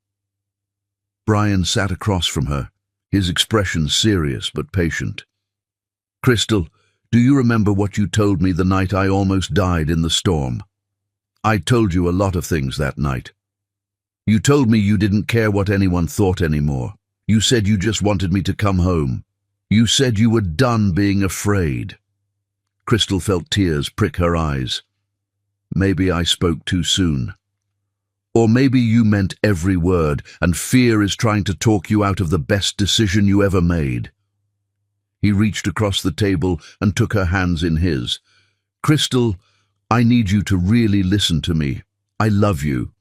Speaker 1: Brian sat across from her, his expression serious but patient. "Crystal, do you remember what you told me the night I almost died in the storm? I told you a lot of things that night. You told me you didn't care what anyone thought anymore. You said you just wanted me to come home. You said you were done being afraid." Crystal felt tears prick her eyes. "Maybe I spoke too soon. Or maybe you meant every word, and fear is trying to talk you out of the best decision you ever made." He reached across the table and took her hands in his. "Crystal, I need you to really listen to me. I love you.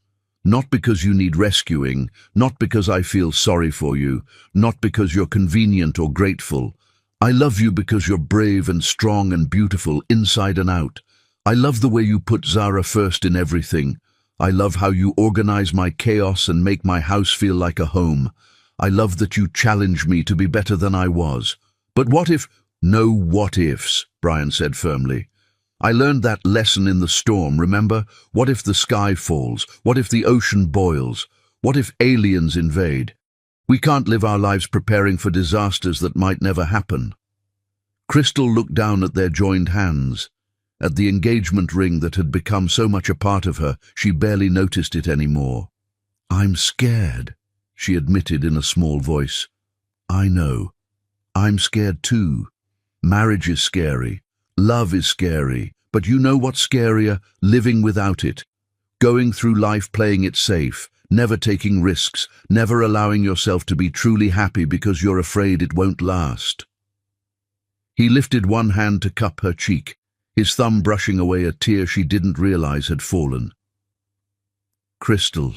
Speaker 1: Not because you need rescuing, not because I feel sorry for you, not because you're convenient or grateful. I love you because you're brave and strong and beautiful inside and out. I love the way you put Zara first in everything. I love how you organize my chaos and make my house feel like a home. I love that you challenge me to be better than I was. But what if—" "No what ifs," Brian said firmly. "I learned that lesson in the storm, remember? What if the sky falls? What if the ocean boils? What if aliens invade? We can't live our lives preparing for disasters that might never happen." Crystal looked down at their joined hands. At the engagement ring that had become so much a part of her, she barely noticed it anymore. "I'm scared," she admitted in a small voice. "I know. I'm scared too. Marriage is scary. Love is scary. But you know what's scarier? Living without it. Going through life playing it safe, never taking risks, never allowing yourself to be truly happy because you're afraid it won't last. He lifted one hand to cup her cheek, his thumb brushing away a tear she didn't realize had fallen. Crystal,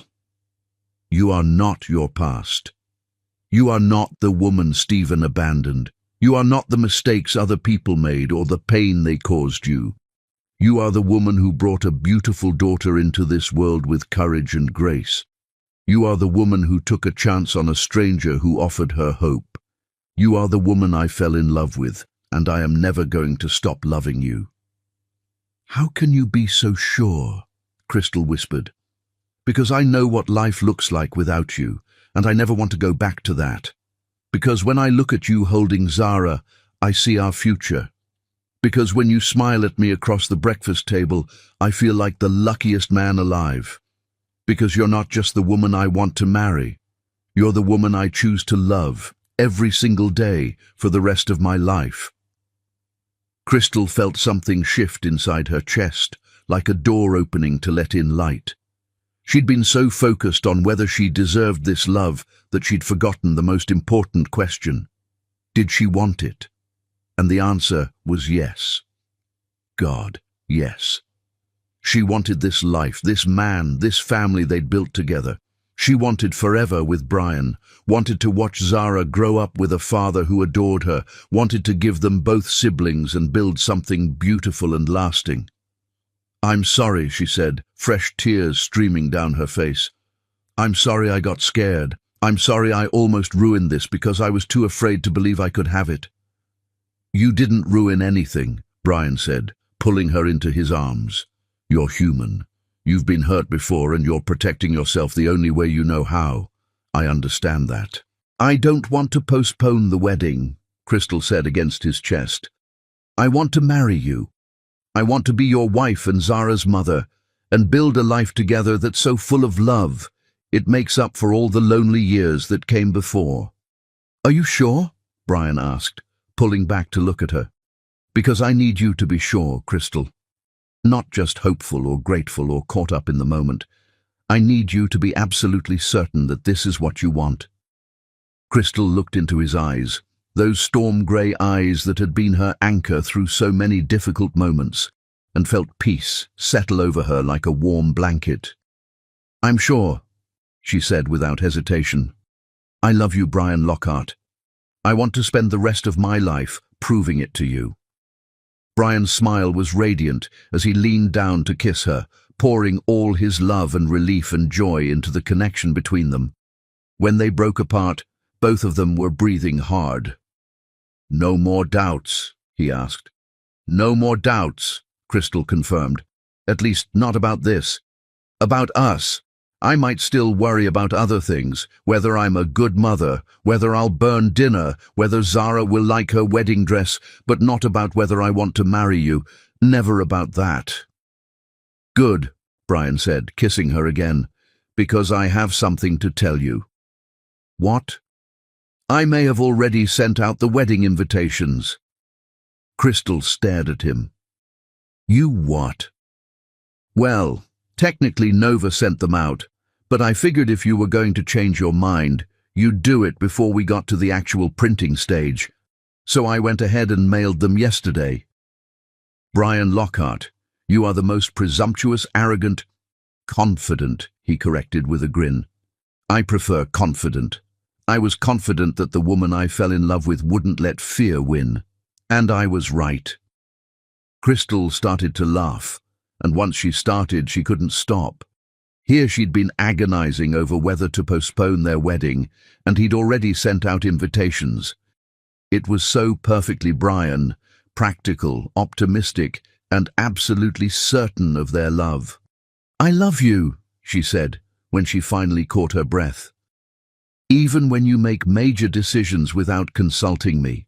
Speaker 1: you are not your past. You are not the woman Stephen abandoned. You are not the mistakes other people made or the pain they caused you. You are the woman who brought a beautiful daughter into this world with courage and grace. You are the woman who took a chance on a stranger who offered her hope. You are the woman I fell in love with, and I am never going to stop loving you. How can you be so sure? Crystal whispered. Because I know what life looks like without you, and I never want to go back to that. Because when I look at you holding Zara, I see our future. Because when you smile at me across the breakfast table, I feel like the luckiest man alive. Because you're not just the woman I want to marry. You're the woman I choose to love every single day for the rest of my life. Crystal felt something shift inside her chest, like a door opening to let in light. She'd been so focused on whether she deserved this love that she'd forgotten the most important question. Did she want it? And the answer was yes. God, yes. She wanted this life, this man, this family they'd built together. She wanted forever with Brian, wanted to watch Zara grow up with a father who adored her, wanted to give them both siblings and build something beautiful and lasting. I'm sorry, she said, fresh tears streaming down her face. I'm sorry I got scared. I'm sorry I almost ruined this because I was too afraid to believe I could have it. You didn't ruin anything, Brian said, pulling her into his arms. You're human. You've been hurt before and you're protecting yourself the only way you know how. I understand that. I don't want to postpone the wedding, Crystal said against his chest. I want to marry you. I want to be your wife and Zara's mother, and build a life together that's so full of love, it makes up for all the lonely years that came before. Are you sure? Brian asked, pulling back to look at her. Because I need you to be sure, Crystal. Not just hopeful or grateful or caught up in the moment. I need you to be absolutely certain that this is what you want. Crystal looked into his eyes, those storm-grey eyes that had been her anchor through so many difficult moments, and felt peace settle over her like a warm blanket. I'm sure, she said without hesitation. I love you, Brian Lockhart. I want to spend the rest of my life proving it to you. Brian's smile was radiant as he leaned down to kiss her, pouring all his love and relief and joy into the connection between them. When they broke apart, both of them were breathing hard. No more doubts, he asked. No more doubts, Crystal confirmed. At least not about this. About us. I might still worry about other things, whether I'm a good mother, whether I'll burn dinner, whether Zara will like her wedding dress, but not about whether I want to marry you. Never about that. Good, Brian said, kissing her again, because I have something to tell you. What? I may have already sent out the wedding invitations. Crystal stared at him. You what? Well, technically Nova sent them out, but I figured if you were going to change your mind, you'd do it before we got to the actual printing stage. So I went ahead and mailed them yesterday. Brian Lockhart, you are the most presumptuous, arrogant, confident, he corrected with a grin. I prefer confident. I was confident that the woman I fell in love with wouldn't let fear win. And I was right. Crystal started to laugh, and once she started, she couldn't stop. Here she'd been agonizing over whether to postpone their wedding, and he'd already sent out invitations. It was so perfectly Brian, practical, optimistic, and absolutely certain of their love. I love you, she said, when she finally caught her breath. Even when you make major decisions without consulting me.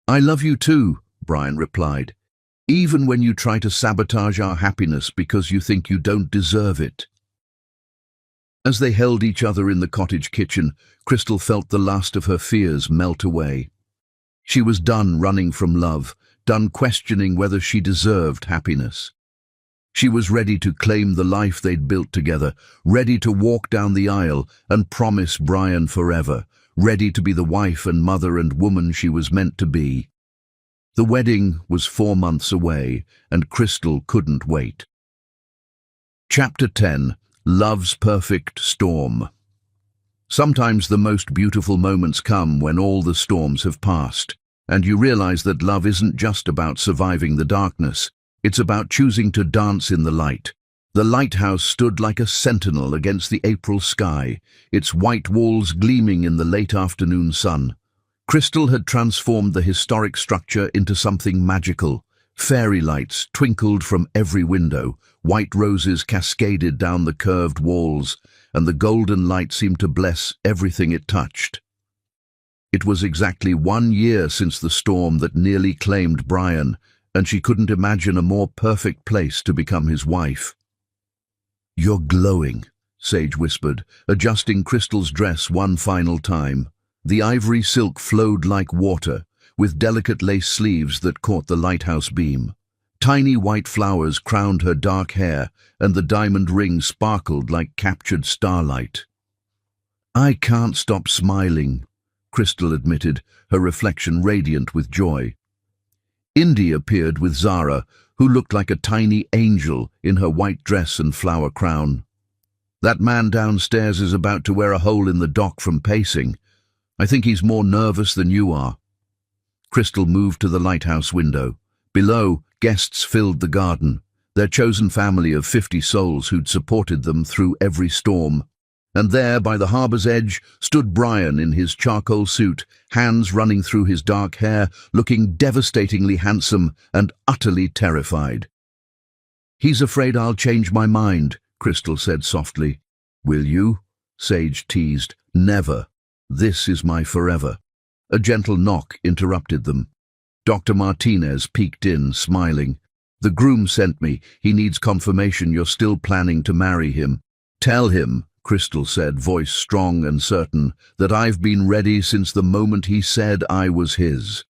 Speaker 1: I love you too, Brian replied, even when you try to sabotage our happiness because you think you don't deserve it. As they held each other in the cottage kitchen, Crystal felt the last of her fears melt away. She was done running from love, done questioning whether she deserved happiness. She was ready to claim the life they'd built together, ready to walk down the aisle and promise Brian forever, ready to be the wife and mother and woman she was meant to be. The wedding was 4 months away, and Crystal couldn't wait. Chapter 10. Love's Perfect Storm. Sometimes the most beautiful moments come when all the storms have passed, and you realize that love isn't just about surviving the darkness. It's about choosing to dance in the light. The lighthouse stood like a sentinel against the April sky, its white walls gleaming in the late afternoon sun. Crystal had transformed the historic structure into something magical. Fairy lights twinkled from every window, white roses cascaded down the curved walls, and the golden light seemed to bless everything it touched. It was exactly 1 year since the storm that nearly claimed Brian, and she couldn't imagine a more perfect place to become his wife. "You're glowing," Sage whispered, adjusting Crystal's dress one final time. The ivory silk flowed like water, with delicate lace sleeves that caught the lighthouse beam. Tiny white flowers crowned her dark hair, and the diamond ring sparkled like captured starlight. "I can't stop smiling," Crystal admitted, her reflection radiant with joy. Indy appeared with Zara, who looked like a tiny angel in her white dress and flower crown. "That man downstairs is about to wear a hole in the dock from pacing. I think he's more nervous than you are." Crystal moved to the lighthouse window. Below, guests filled the garden, their chosen family of 50 souls who'd supported them through every storm. And there, by the harbour's edge, stood Brian in his charcoal suit, hands running through his dark hair, looking devastatingly handsome and utterly terrified. "He's afraid I'll change my mind," Crystal said softly. "Will you?" Sage teased. "Never. This is my forever." A gentle knock interrupted them. Dr. Martinez peeked in, smiling. "The groom sent me. He needs confirmation you're still planning to marry him." "Tell him," Crystal said, voice strong and certain, "that I've been ready since the moment he said I was his."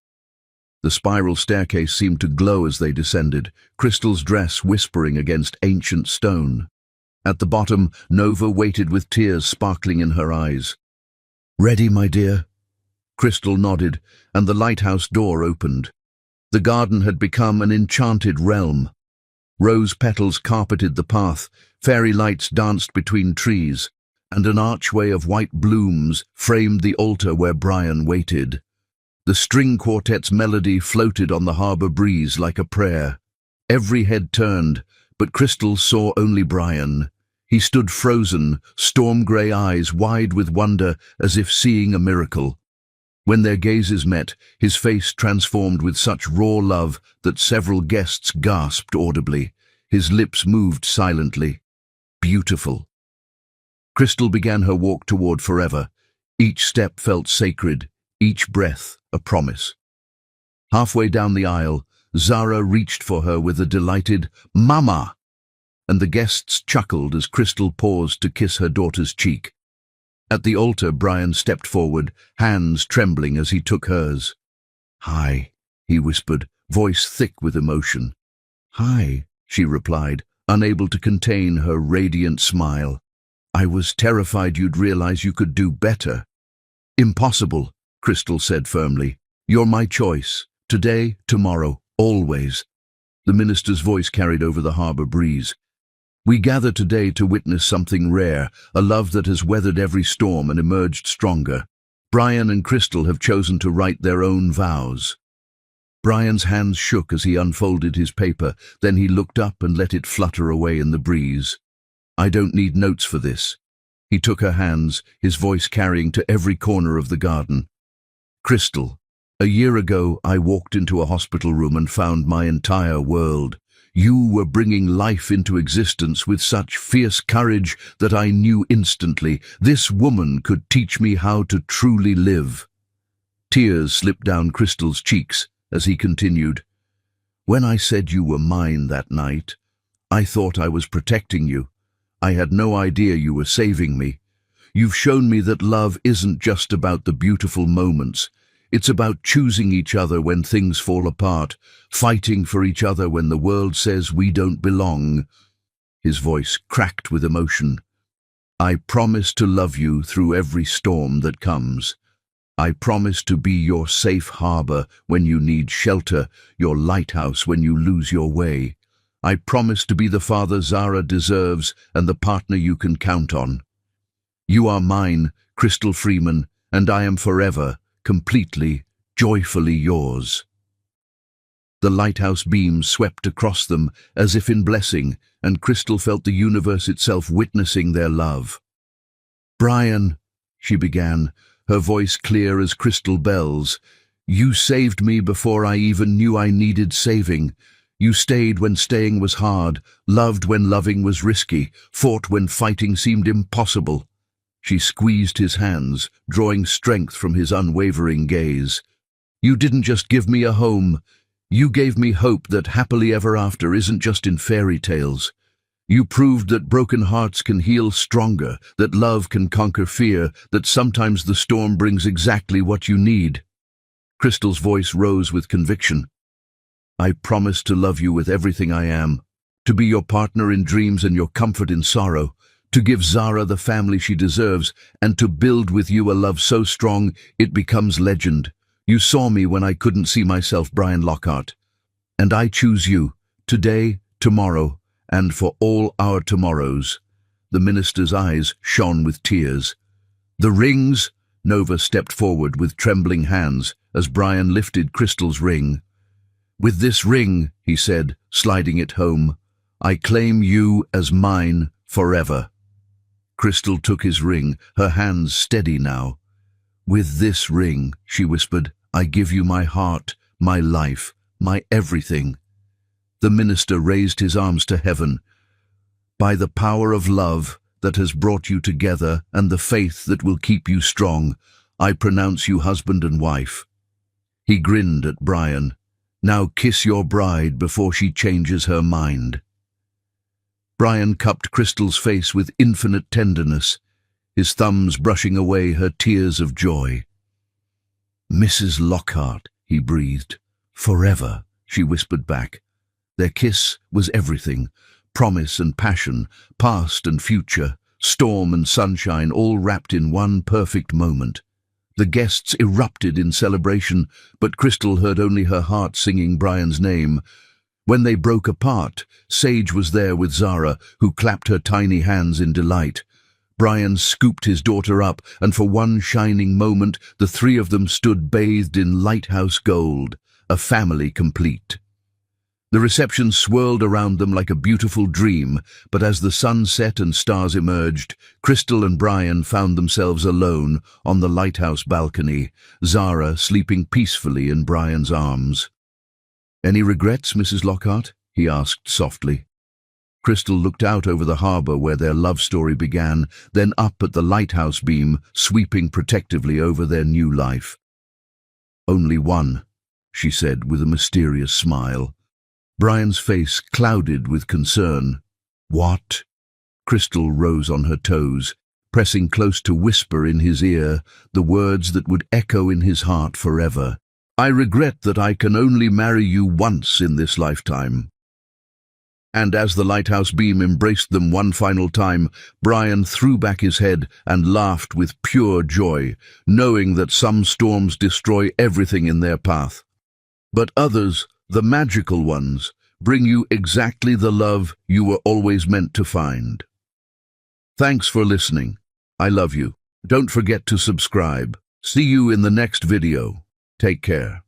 Speaker 1: The spiral staircase seemed to glow as they descended, Crystal's dress whispering against ancient stone. At the bottom, Nova waited with tears sparkling in her eyes. "Ready, my dear?" Crystal nodded, and the lighthouse door opened. The garden had become an enchanted realm. Rose petals carpeted the path, fairy lights danced between trees, and an archway of white blooms framed the altar where Brian waited. The string quartet's melody floated on the harbour breeze like a prayer. Every head turned, but Crystal saw only Brian. He stood frozen, storm-grey eyes wide with wonder as if seeing a miracle. When their gazes met, his face transformed with such raw love that several guests gasped audibly. His lips moved silently. Beautiful. Crystal began her walk toward forever. Each step felt sacred, each breath a promise. Halfway down the aisle, Zara reached for her with a delighted "Mama!" and the guests chuckled as Crystal paused to kiss her daughter's cheek. At the altar, Brian stepped forward, hands trembling as he took hers. "Hi," he whispered, voice thick with emotion. "Hi," she replied, unable to contain her radiant smile. "I was terrified you'd realize you could do better." "Impossible," Crystal said firmly. "You're my choice. Today, tomorrow, always." The minister's voice carried over the harbour breeze. "We gather today to witness something rare, a love that has weathered every storm and emerged stronger. Brian and Crystal have chosen to write their own vows." Brian's hands shook as he unfolded his paper, then he looked up and let it flutter away in the breeze. "I don't need notes for this." He took her hands, his voice carrying to every corner of the garden. "Crystal, a year ago I walked into a hospital room and found my entire world. You were bringing life into existence with such fierce courage that I knew instantly this woman could teach me how to truly live." Tears slipped down Crystal's cheeks as he continued. "When I said you were mine that night, I thought I was protecting you. I had no idea you were saving me. You've shown me that love isn't just about the beautiful moments. It's about choosing each other when things fall apart, fighting for each other when the world says we don't belong. His voice cracked with emotion. I promise to love you through every storm that comes. I promise to be your safe harbor when you need shelter, your lighthouse when you lose your way. I promise to be the father Zara deserves and the partner you can count on. You are mine, Crystal Freeman, and I am forever, completely, joyfully yours. The lighthouse beams swept across them as if in blessing, and Crystal felt the universe itself witnessing their love. Brian, she began, her voice clear as crystal bells, you saved me before I even knew I needed saving. You stayed when staying was hard, loved when loving was risky, fought when fighting seemed impossible. She squeezed his hands, drawing strength from his unwavering gaze. You didn't just give me a home. You gave me hope that happily ever after isn't just in fairy tales. You proved that broken hearts can heal stronger, that love can conquer fear, that sometimes the storm brings exactly what you need. Crystal's voice rose with conviction. I promise to love you with everything I am, to be your partner in dreams and your comfort in sorrow, to give Zara the family she deserves, and to build with you a love so strong it becomes legend. You saw me when I couldn't see myself, Brian Lockhart. And I choose you, today, tomorrow, and for all our tomorrows. The minister's eyes shone with tears. The rings? Nova stepped forward with trembling hands as Brian lifted Crystal's ring. With this ring, he said, sliding it home, I claim you as mine forever. Crystal took his ring, her hands steady now. With this ring, she whispered, I give you my heart, my life, my everything. The minister raised his arms to heaven. By the power of love that has brought you together and the faith that will keep you strong, I pronounce you husband and wife. He grinned at Brian. Now kiss your bride before she changes her mind. Brian cupped Crystal's face with infinite tenderness, his thumbs brushing away her tears of joy. Mrs. Lockhart, he breathed. Forever, she whispered back. Their kiss was everything, promise and passion, past and future, storm and sunshine, all wrapped in one perfect moment. The guests erupted in celebration, but Crystal heard only her heart singing Brian's name. When they broke apart, Sage was there with Zara, who clapped her tiny hands in delight. Brian scooped his daughter up, and for one shining moment, the three of them stood bathed in lighthouse gold, a family complete. The reception swirled around them like a beautiful dream, but as the sun set and stars emerged, Crystal and Brian found themselves alone on the lighthouse balcony, Zara sleeping peacefully in Brian's arms. Any regrets, Mrs. Lockhart? He asked softly. Crystal looked out over the harbour where their love story began, then up at the lighthouse beam, sweeping protectively over their new life. Only one, she said with a mysterious smile. Brian's face clouded with concern. What? Crystal rose on her toes, pressing close to whisper in his ear the words that would echo in his heart forever. I regret that I can only marry you once in this lifetime. And as the lighthouse beam embraced them one final time, Brian threw back his head and laughed with pure joy, knowing that some storms destroy everything in their path. But others, the magical ones, bring you exactly the love you were always meant to find. Thanks for listening. I love you. Don't forget to subscribe. See you in the next video. Take care.